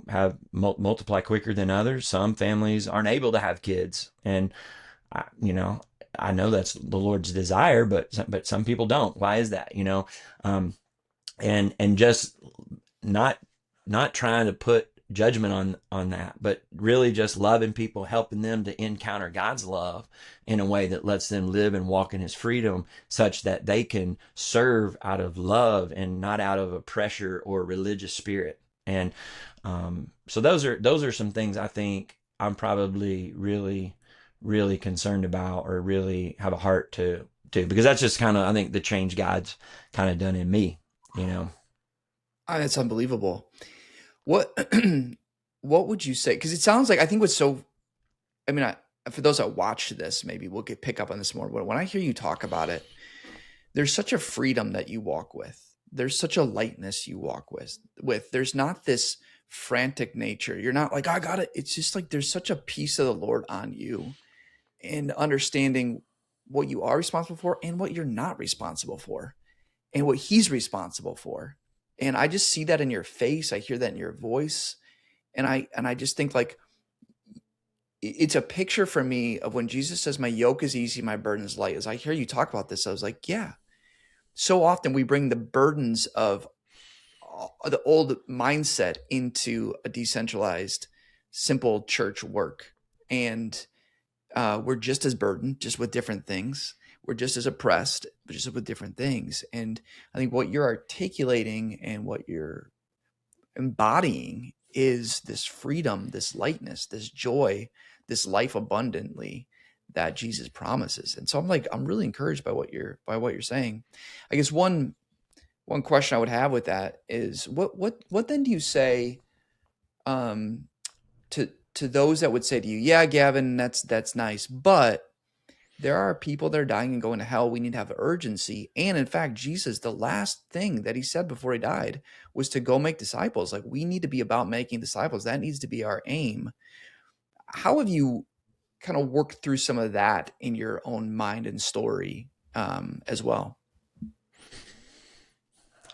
have multiply quicker than others. Some families aren't able to have kids, and I, you know, I know that's the Lord's desire, but some people don't. Why is that? Um, and just not not trying to put judgment on that, but really just loving people, helping them to encounter God's love in a way that lets them live and walk in his freedom, such that they can serve out of love and not out of a pressure or religious spirit. And so those are some things I think I'm probably really concerned about, or really have a heart to do, because that's just kind of, I think, the change God's kind of done in me, you know. That's unbelievable. What what would you say? Because it sounds like I think what's so. I mean, for those that watch this, maybe we'll get pick up on this more. But when I hear you talk about it, there's such a freedom that you walk with. There's such a lightness you walk with. There's not this frantic nature. You're not like, I got it. It's just like there's such a peace of the Lord on you, and understanding what you are responsible for and what you're not responsible for, and what he's responsible for. And I just see that in your face. I hear that in your voice. And I just think like it's a picture for me of when Jesus says, my yoke is easy, my burden is light. As I hear you talk about this, I was like, yeah. So often we bring the burdens of the old mindset into a decentralized, simple church work. And we're just as burdened, just with different things. We're just as oppressed, but just with different things. And I think what you're articulating and what you're embodying is this freedom, this lightness, this joy, this life abundantly that Jesus promises. And so I'm really encouraged by what you're saying. I guess one question I would have with that is what then do you say um to those that would say to you, yeah, Gavin, that's nice, but there are people that are dying and going to hell. We need to have urgency. And in fact, Jesus, the last thing that he said before he died was to go make disciples. Like, we need to be about making disciples. That needs to be our aim. How have you kind of worked through some of that in your own mind and story as well?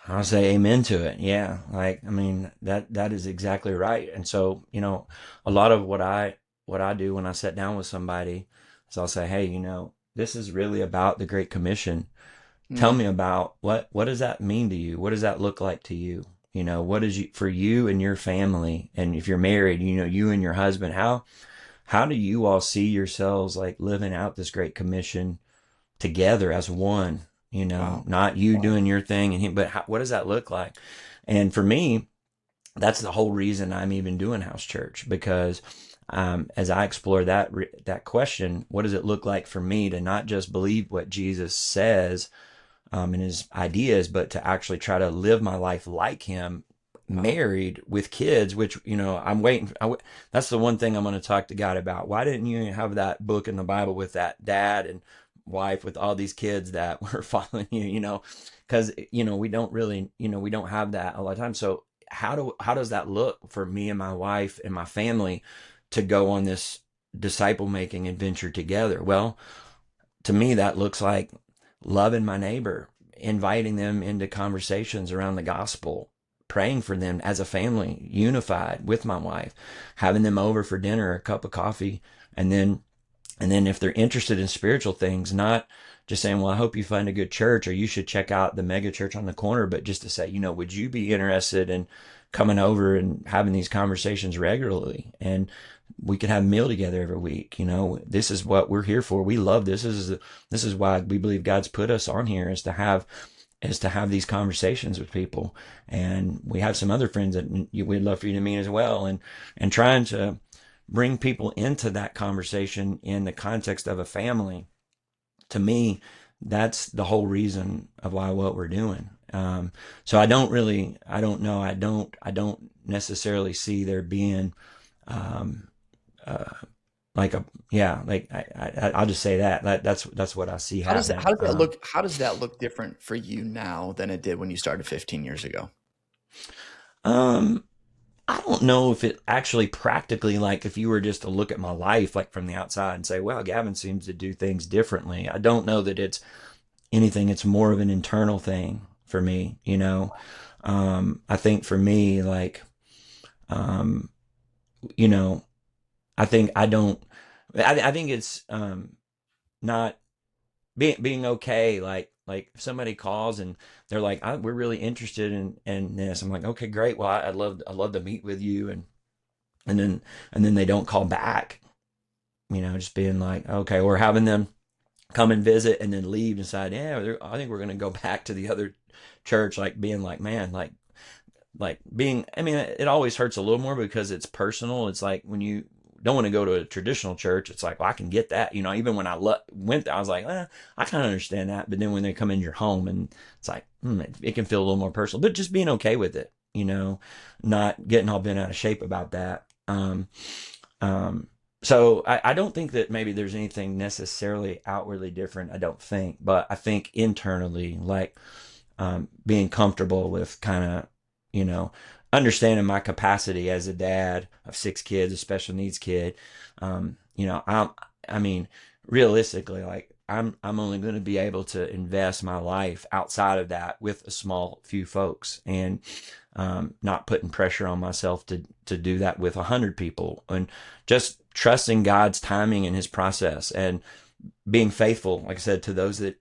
I'll say amen to it. Yeah. Like, I mean, that is exactly right. And so, a lot of what I do when I sit down with somebody is I'll say, hey, this is really about the Great Commission. Tell Mm, me about what does that mean to you? What does that look like to you? What is you for you and your family? And if you're married, you and your husband, how do you all see yourselves like living out this Great Commission together as one? wow. Not you doing your thing and him, but what does that look like? And for me, that's the whole reason I'm even doing house church, because as I explore that question, what does it look like for me to not just believe what Jesus says and his ideas, but to actually try to live my life like him, Wow. married with kids, which, I'm waiting. That's the one thing I'm going to talk to God about. Why didn't you have that book in the Bible with that dad and wife with all these kids that were following you, because, we don't really, we don't have that a lot of times. So how does that look for me and my wife and my family to go on this disciple making adventure together? Well, to me, that looks like loving my neighbor, inviting them into conversations around the gospel, praying for them as a family, unified with my wife, having them over for dinner, a cup of coffee, and then if they're interested in spiritual things, not just saying, well, I hope you find a good church or you should check out the mega church on the corner, but just to say, would you be interested in coming over and having these conversations regularly? And we could have a meal together every week. This is what we're here for. We love this. This is why we believe God's put us on here, is to have these conversations with people. And we have some other friends that we'd love for you to meet as well. And trying to bring people into that conversation in the context of a family, to me, that's the whole reason of why what we're doing. So I don't know, I don't necessarily see there being, um, uh, like a, yeah, like I'll just say that's what I see How happening. does that look? How does that look different for you now than it did when you started 15 years ago? Um, I don't know if it actually practically, like if you were just to look at my life like from the outside and say, well, Gavin seems to do things differently. I don't know that it's anything. It's more of an internal thing for me. I think for me, like, um, you know, I think I don't, I think it's, not being okay. Like if somebody calls and they're like, we're really interested in this. I'm like, okay, great. Well, I'd love to meet with you. and then they don't call back, just being like, okay, or having them come and visit and then leave and decide, yeah, I think we're going to go back to the other church, like being like, man, like being, I mean, it always hurts a little more because it's personal. It's like when you don't want to go to a traditional church, it's like, well, I can get that. Even when I went there, I was like, I kind of understand that. But then when they come in your home and it's like, it can feel a little more personal, but just being okay with it, not getting all bent out of shape about that. So I don't think that maybe there's anything necessarily outwardly different. I don't think, but I think internally, like being comfortable with kind of, you know, understanding my capacity as a dad of 6 kids, a special needs kid. I mean, realistically, like I'm only going to be able to invest my life outside of that with a small few folks, and not putting pressure on myself to do that with 100 people, and just trusting God's timing and His process, and being faithful, like I said, to those that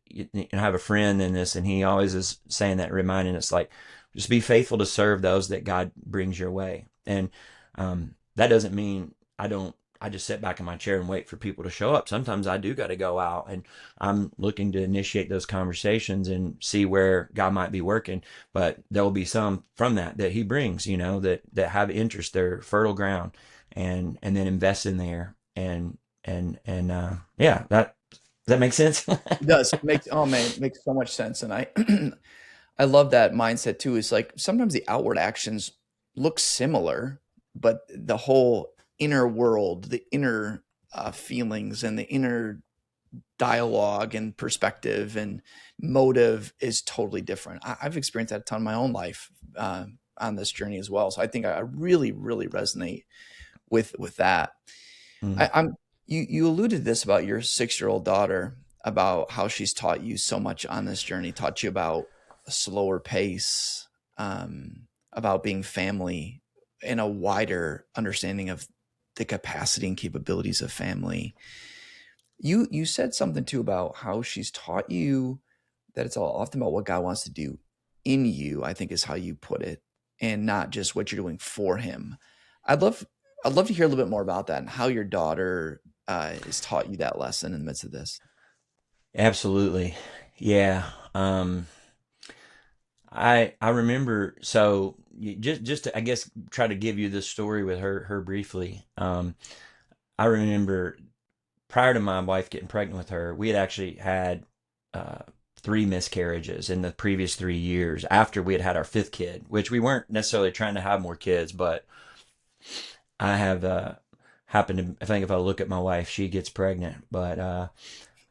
have a friend in this, and he always is saying that, reminding us, like, just be faithful to serve those that God brings your way. And that doesn't mean I just sit back in my chair and wait for people to show up. Sometimes I do got to go out, and I'm looking to initiate those conversations and see where God might be working. But there will be some from that He brings, that have interest, they're fertile ground, and then invest in there. Yeah, that makes sense. It does. Oh man, it makes so much sense. And I I love that mindset too. It's like sometimes the outward actions look similar, but the whole inner world, the inner feelings and the inner dialogue and perspective and motive is totally different. I've experienced that a ton in my own life on this journey as well. So I think I really, really resonate with that. Mm. I'm you alluded to this about your 6-year-old daughter, about how she's taught you so much on this journey, taught you about a slower pace, about being family, and a wider understanding of the capacity and capabilities of family. You said something too about how she's taught you that it's all often about what God wants to do in you, I think is how you put it, and not just what you're doing for Him. I'd love I'd love to hear a little bit more about that and how your daughter has taught you that lesson in the midst of this. Absolutely. Yeah. I remember, so just to, I guess, try to give you this story with her briefly. I remember prior to my wife getting pregnant with her, we had actually had uh, 3 miscarriages in the previous 3 years after we had had our fifth kid, which we weren't necessarily trying to have more kids, but I have happened to, I think if I look at my wife, she gets pregnant, but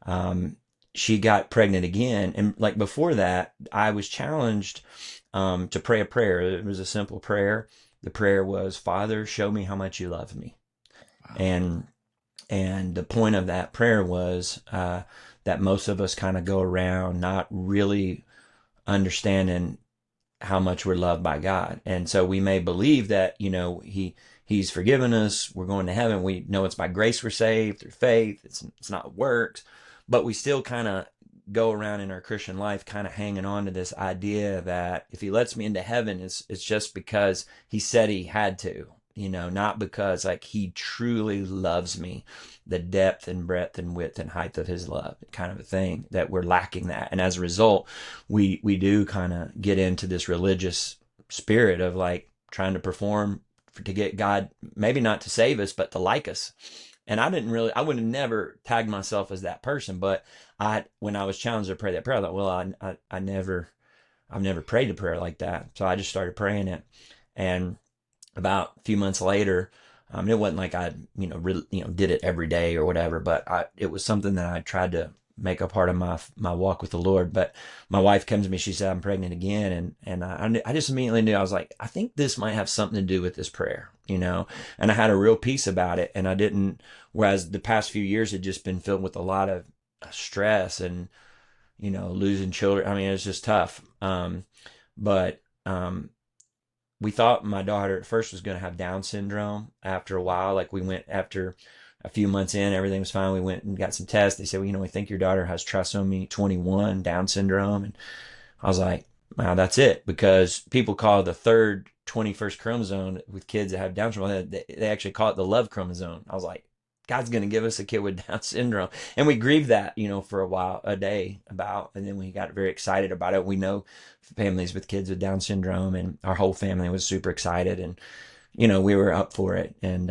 um, she got pregnant again. And like before that, I was challenged to pray a prayer. It was a simple prayer. The prayer was, Father, show me how much you love me. Wow. And the point of that prayer was that most of us kind of go around not really understanding how much we're loved by God. And so we may believe that, He's forgiven us, we're going to heaven. We know it's by grace we're saved through faith. It's not works, but we still kind of go around in our Christian life kind of hanging on to this idea that if He lets me into heaven, it's just because He said He had to, not because like He truly loves me, the depth and breadth and width and height of His love, kind of a thing, that we're lacking that. And as a result, we do kind of get into this religious spirit of like trying to perform to get God, maybe not to save us, but to like us. And I would have never tagged myself as that person. But when I was challenged to pray that prayer, I thought, well, I've never prayed a prayer like that. So I just started praying it. And about a few months later, it wasn't like I, did it every day or whatever, but it was something that I tried to make a part of my walk with the Lord. But my wife comes to me, she said, I'm pregnant again. And I just immediately knew, I was like, I think this might have something to do with this prayer, and I had a real peace about it. And I didn't, whereas the past few years had just been filled with a lot of stress and, losing children. I mean, it's just tough. But we thought my daughter at first was going to have Down syndrome after a while. Like we went after a few months in, everything was fine. We went and got some tests. They said, well, we think your daughter has trisomy 21 Down syndrome. And I was like, Now that's it, because people call the third 21st chromosome with kids that have Down syndrome, they actually call it the love chromosome. I was like, God's going to give us a kid with Down syndrome. And we grieved that, for a while, a day about, and then we got very excited about it. We know families with kids with Down syndrome, and our whole family was super excited, and, we were up for it. And,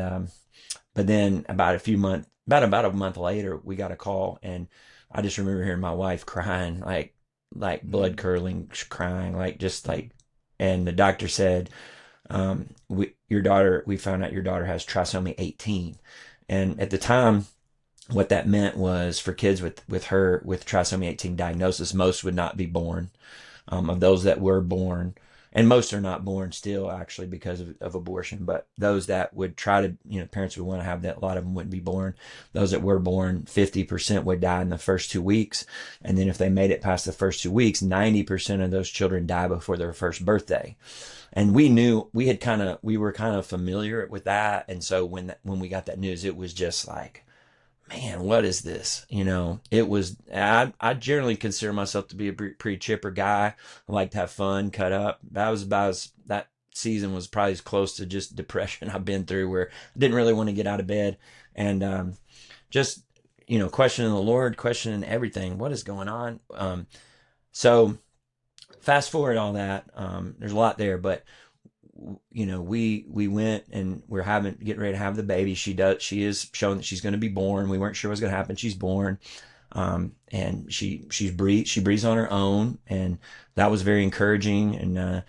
but then about a month later, we got a call, and I just remember hearing my wife crying, like blood Mm. curdling, crying, like just like, and the doctor said, your daughter, we found out your daughter has trisomy 18. And at the time, what that meant was for kids with her with trisomy 18 diagnosis, most would not be born. Of those that were born, and most are not born still actually because of abortion, but those that would try to, parents would want to have that, a lot of them wouldn't be born. Those that were born, 50% would die in the first 2 weeks. And then if they made it past the first 2 weeks, 90% of those children die before their first birthday. And we knew, we were kind of familiar with that. And so when we got that news, it was just like, man, what is this? It was, I generally consider myself to be a pretty chipper guy. I like to have fun, cut up. That season was probably as close to just depression I've been through, where I didn't really want to get out of bed. And, just, questioning the Lord, questioning everything. What is going on? So fast forward all that. There's a lot there, but we went and we're getting ready to have the baby. She is showing that she's going to be born. We weren't sure what was going to happen. She's born. And she breathes on her own, and that was very encouraging. And,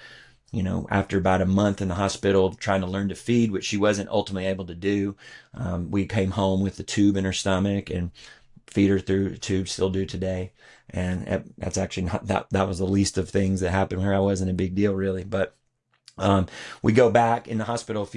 after about a month in the hospital trying to learn to feed, which she wasn't ultimately able to do, we came home with the tube in her stomach and feed her through the tube, still do today. And that's actually not, that was the least of things that happened here. I wasn't a big deal really, but we go back in the hospital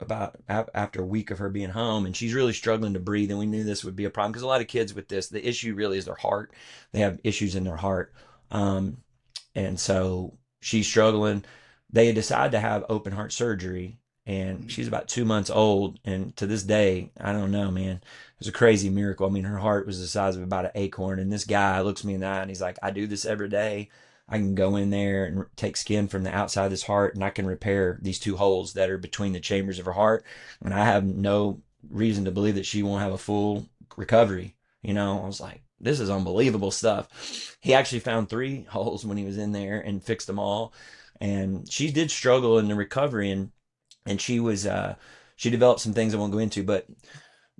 about after a week of her being home, and she's really struggling to breathe. And we knew this would be a problem because a lot of kids with this, the issue really is their heart. They have issues in their heart. And so she's struggling. They had decided to have open heart surgery, and Mm. she's about 2 months old. And to this day, I don't know, man, it was a crazy miracle. I mean, her heart was the size of about an acorn. And this guy looks me in the eye and he's like, I do this every day. I can go in there and take skin from the outside of this heart, and I can repair these two holes that are between the chambers of her heart. And I have no reason to believe that she won't have a full recovery. I was like, this is unbelievable stuff. He actually found 3 holes when he was in there and fixed them all. And she did struggle in the recovery, and she developed some things I won't go into, but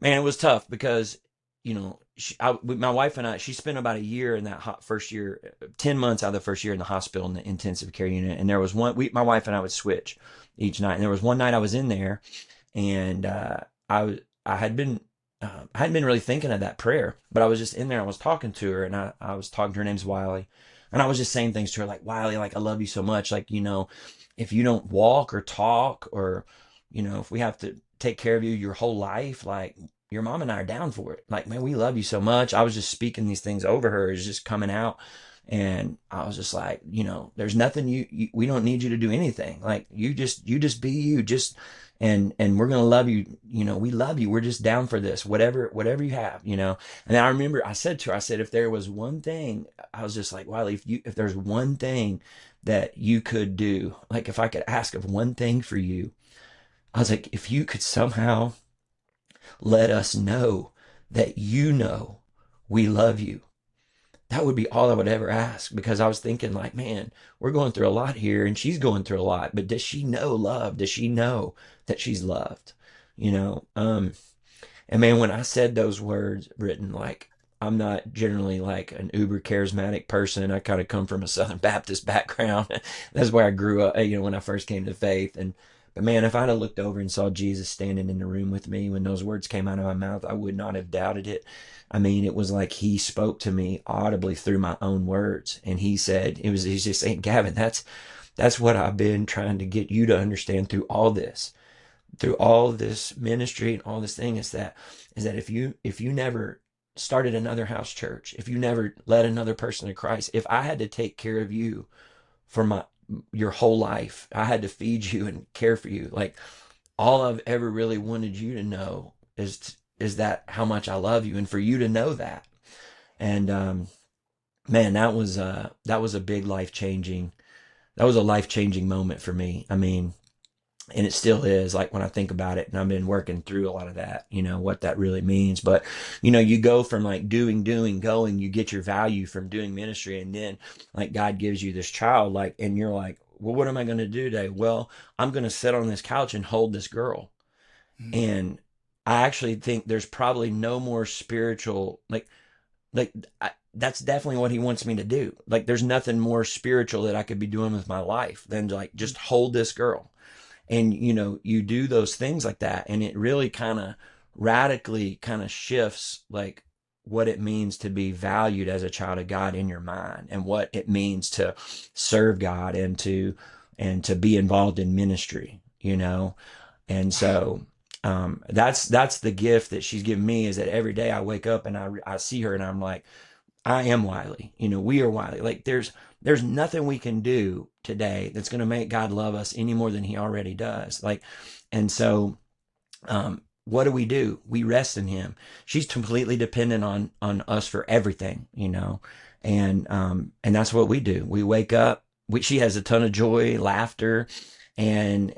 man, it was tough because, my wife and I, she spent about a year in that first year, 10 months out of the first year in the hospital in the intensive care unit. And there was my wife and I would switch each night. And there was one night I was in there, and, I had been, I hadn't been really thinking of that prayer, but I was just in there. I was talking to her, and I was talking to her. Name's Wiley. And I was just saying things to her like, Wiley, like, I love you so much. Like, if you don't walk or talk, or, if we have to take care of you your whole life, like, your mom and I are down for it. Like, man, we love you so much. I was just speaking these things over her. It's just coming out. And I was just like, there's nothing we don't need you to do anything. Like, you just be you, and we're going to love you. We love you. We're just down for this, whatever you have. And I remember I said to her, I said, if there was one thing, I was just like, Wiley, if there's one thing that you could do, like, if I could ask of one thing for you, I was like, if you could somehow let us know that we love you. That would be all I would ever ask, because I was thinking like, man, we're going through a lot here and she's going through a lot, but does she know love? Does she know that she's loved? You know? And man, when I said those words, Britton, like, I'm not generally like an uber charismatic person. I kind of come from a Southern Baptist background. That's where I grew up, when I first came to faith. But man, if I'd have looked over and saw Jesus standing in the room with me when those words came out of my mouth, I would not have doubted it. I mean, it was like he spoke to me audibly through my own words. And he said, he's just saying, Gavin, that's what I've been trying to get you to understand through all this ministry and all this thing, is that if you never started another house church, if you never led another person to Christ, if I had to take care of you for your whole life, I had to feed you and care for you, like, all I've ever really wanted you to know is that how much I love you, and for you to know that. And man, that was a big life changing. that was a life-changing moment for me. I mean, and it still is, like when I think about it, and I've been working through a lot of that, what that really means. But you go from like doing going, you get your value from doing ministry, and then like God gives you this child, like, and you're like, well, what am I going to do today? Well, I'm going to sit on this couch and hold this girl. Mm. And I actually think there's probably no more spiritual, like that's definitely what he wants me to do. Like there's nothing more spiritual that I could be doing with my life than like just hold this girl. And you do those things like that, and it really kind of radically kind of shifts like what it means to be valued as a child of God in your mind, and what it means to serve God and to be involved in ministry. And Wow. so that's the gift that she's given me, is that every day I wake up and I see her and I'm like, I am Wiley. We are Wiley. Like there's nothing we can do today that's going to make God love us any more than he already does. Like, and so, what do? We rest in him. She's completely dependent on us for everything. And that's what we do. We wake up, she has a ton of joy, laughter, and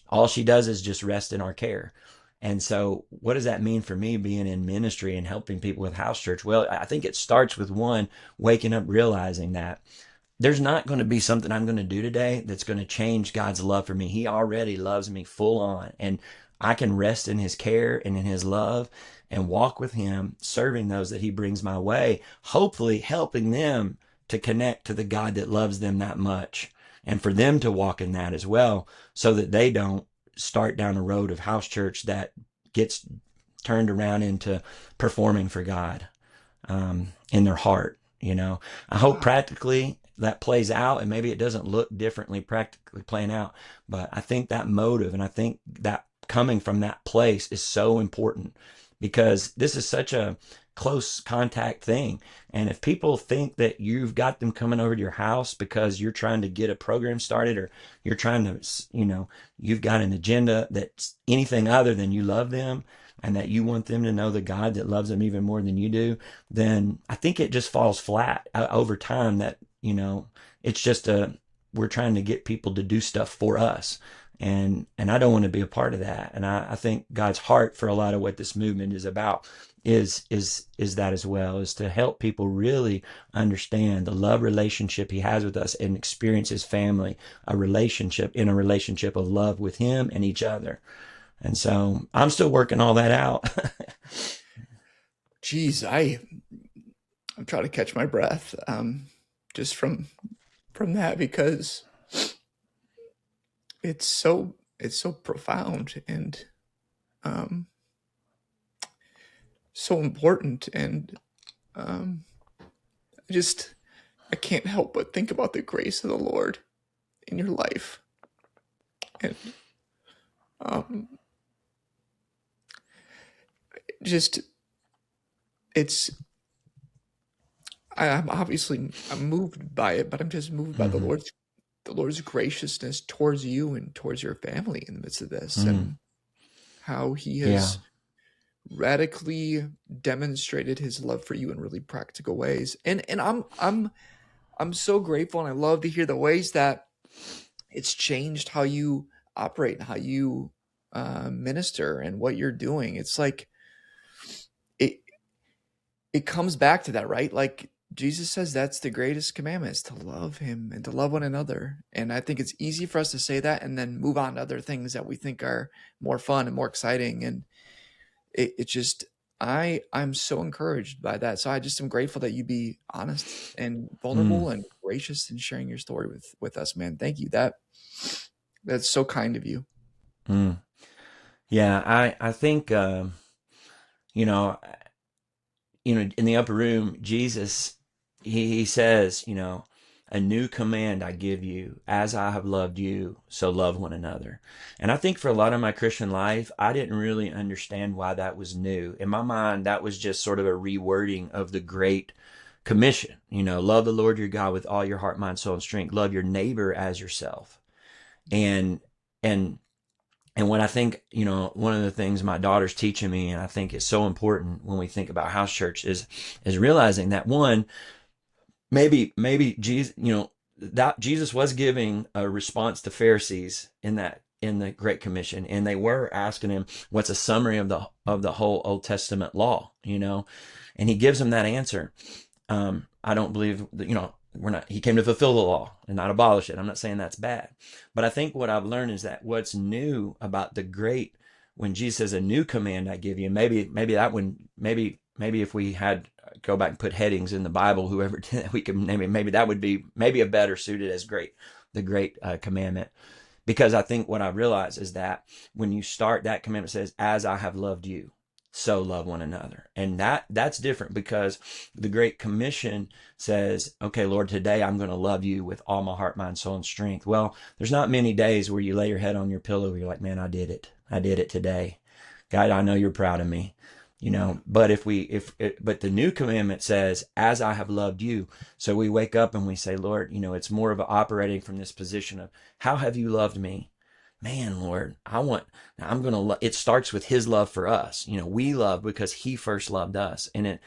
all she does is just rest in our care. And so, what does that mean for me being in ministry and helping people with house church? Well, I think it starts with one, waking up realizing that there's not going to be something I'm going to do today that's going to change God's love for me. He already loves me full on, and I can rest in his care and in his love and walk with him, serving those that he brings my way, hopefully helping them to connect to the God that loves them that much, and for them to walk in that as well, so that they don't start down a road of house church that gets turned around into performing for God in their heart. I hope Wow. practically that plays out, and maybe it doesn't look differently practically playing out, but I think that motive, and I think that coming from that place is so important, because this is such a close contact thing. And if people think that you've got them coming over to your house because you're trying to get a program started, or you're trying to, you've got an agenda that's anything other than you love them, and that you want them to know the God that loves them even more than you do, then I think it just falls flat over time. That, it's just we're trying to get people to do stuff for us. And I don't want to be a part of that. And I think God's heart for a lot of what this movement is about is that as well, is to help people really understand the love relationship he has with us, and experience his family, a relationship of love with him and each other. And so I'm still working all that out. Geez, I'm trying to catch my breath, just from that, because it's so profound and um, so important, and um, just I can't help but think about the grace of the Lord in your life, and um, just it's I'm moved by it, but I'm just moved by Hmm. the Lord's graciousness towards you and towards your family in the midst of this, Mm. and how He Yeah. has radically demonstrated His love for you in really practical ways. And I'm so grateful, and I love to hear the ways that it's changed how you operate and how you minister and what you're doing. It's like it it comes back to that, right? Like Jesus says that's the greatest commandment, is to love him and to love one another. And I think it's easy for us to say that and then move on to other things that we think are more fun and more exciting. And it just I'm so encouraged by that. So I just am grateful that you be honest and Mm. vulnerable and gracious in sharing your story with us, man. Thank you. That's so kind of you. Mm. Yeah. I think, you know, in the upper room, Jesus, he says, a new command I give you, as I have loved you, so love one another. And I think for a lot of my Christian life, I didn't really understand why that was new. In my mind, that was just sort of a rewording of the Great Commission. Love the Lord your God with all your heart, mind, soul, and strength. Love your neighbor as yourself. And and and what I think, one of the things my daughter's teaching me, and I think is so important when we think about house church, is realizing that one, maybe Jesus, that Jesus was giving a response to Pharisees in the Great Commission, and they were asking him what's a summary of the whole Old Testament law, and he gives them that answer. I don't believe that, we're not, he came to fulfill the law and not abolish it. I'm not saying that's bad, but I think what I've learned is that what's new about when Jesus says a new command I give you, maybe that one, maybe if we had go back and put headings in the Bible, whoever did that, we could name it. Maybe that would be maybe a better suited as the great commandment. Because I think what I realize is that when you start, that commandment says, as I have loved you, so love one another. And that's different, because the Great Commission says, okay, Lord, today I'm going to love you with all my heart, mind, soul, and strength. Well, there's not many days where you lay your head on your pillow where you're like, man, I did it. I did it today. God, I know you're proud of me. But but the new commandment says, as I have loved you. So we wake up and we say, Lord, it's more of operating from this position of, how have you loved me? Man, Lord, I'm going to, it starts with his love for us. We love because he first loved us. And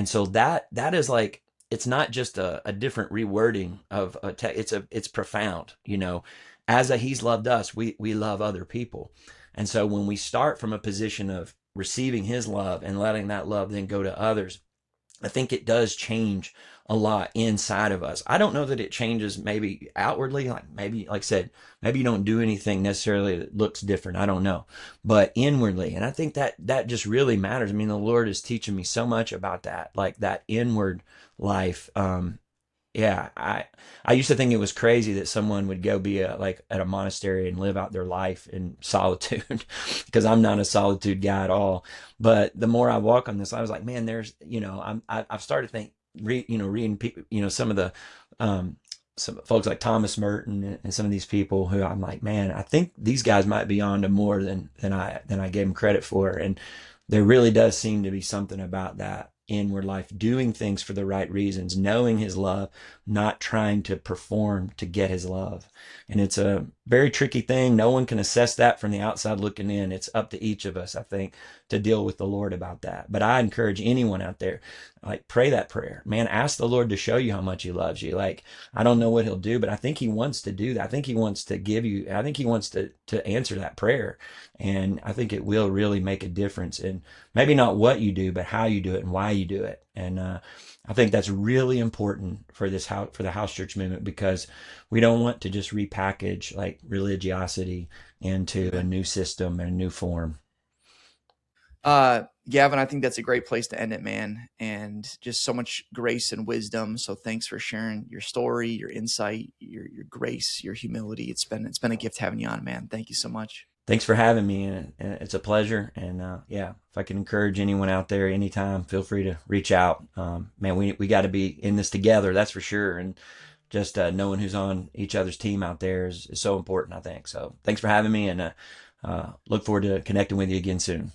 so that is like, it's not just a different rewording of it's profound, he's loved us, we love other people. And so when we start from a position of receiving his love and letting that love then go to others, I think it does change a lot inside of us. I don't know that it changes maybe outwardly, like I said, maybe you don't do anything necessarily that looks different. I don't know, but inwardly. And I think that just really matters. I mean, the Lord is teaching me so much about that, like that inward life. Yeah, I used to think it was crazy that someone would go be like at a monastery and live out their life in solitude, because I'm not a solitude guy at all. But the more I walk on this, I was like, man, there's, I've started to think, reading people, some of the some folks like Thomas Merton and some of these people who I'm like, man, I think these guys might be on to more than I gave them credit for. And there really does seem to be something about that inward life, doing things for the right reasons, knowing his love, not trying to perform to get his love. And it's a very tricky thing. No one can assess that from the outside looking in. It's up to each of us, I think, to deal with the Lord about that. But I encourage anyone out there, like, pray that prayer, man. Ask the Lord to show you how much he loves you. Like, I don't know what he'll do, but I think he wants to do that. I think he wants to give you, I think he wants to answer that prayer. And I think it will really make a difference in maybe not what you do, but how you do it and why you do it. And I think that's really important for for the house church movement, because we don't want to just repackage like religiosity into a new system and a new form. Gavin, I think that's a great place to end it, man. And just so much grace and wisdom. So thanks for sharing your story, your insight, your grace, your humility. It's been a gift having you on, man. Thank you so much. Thanks for having me, and it's a pleasure. And yeah, if I can encourage anyone out there anytime, feel free to reach out. Man, we got to be in this together, that's for sure. And just knowing who's on each other's team out there is so important, I think. So thanks for having me, and look forward to connecting with you again soon.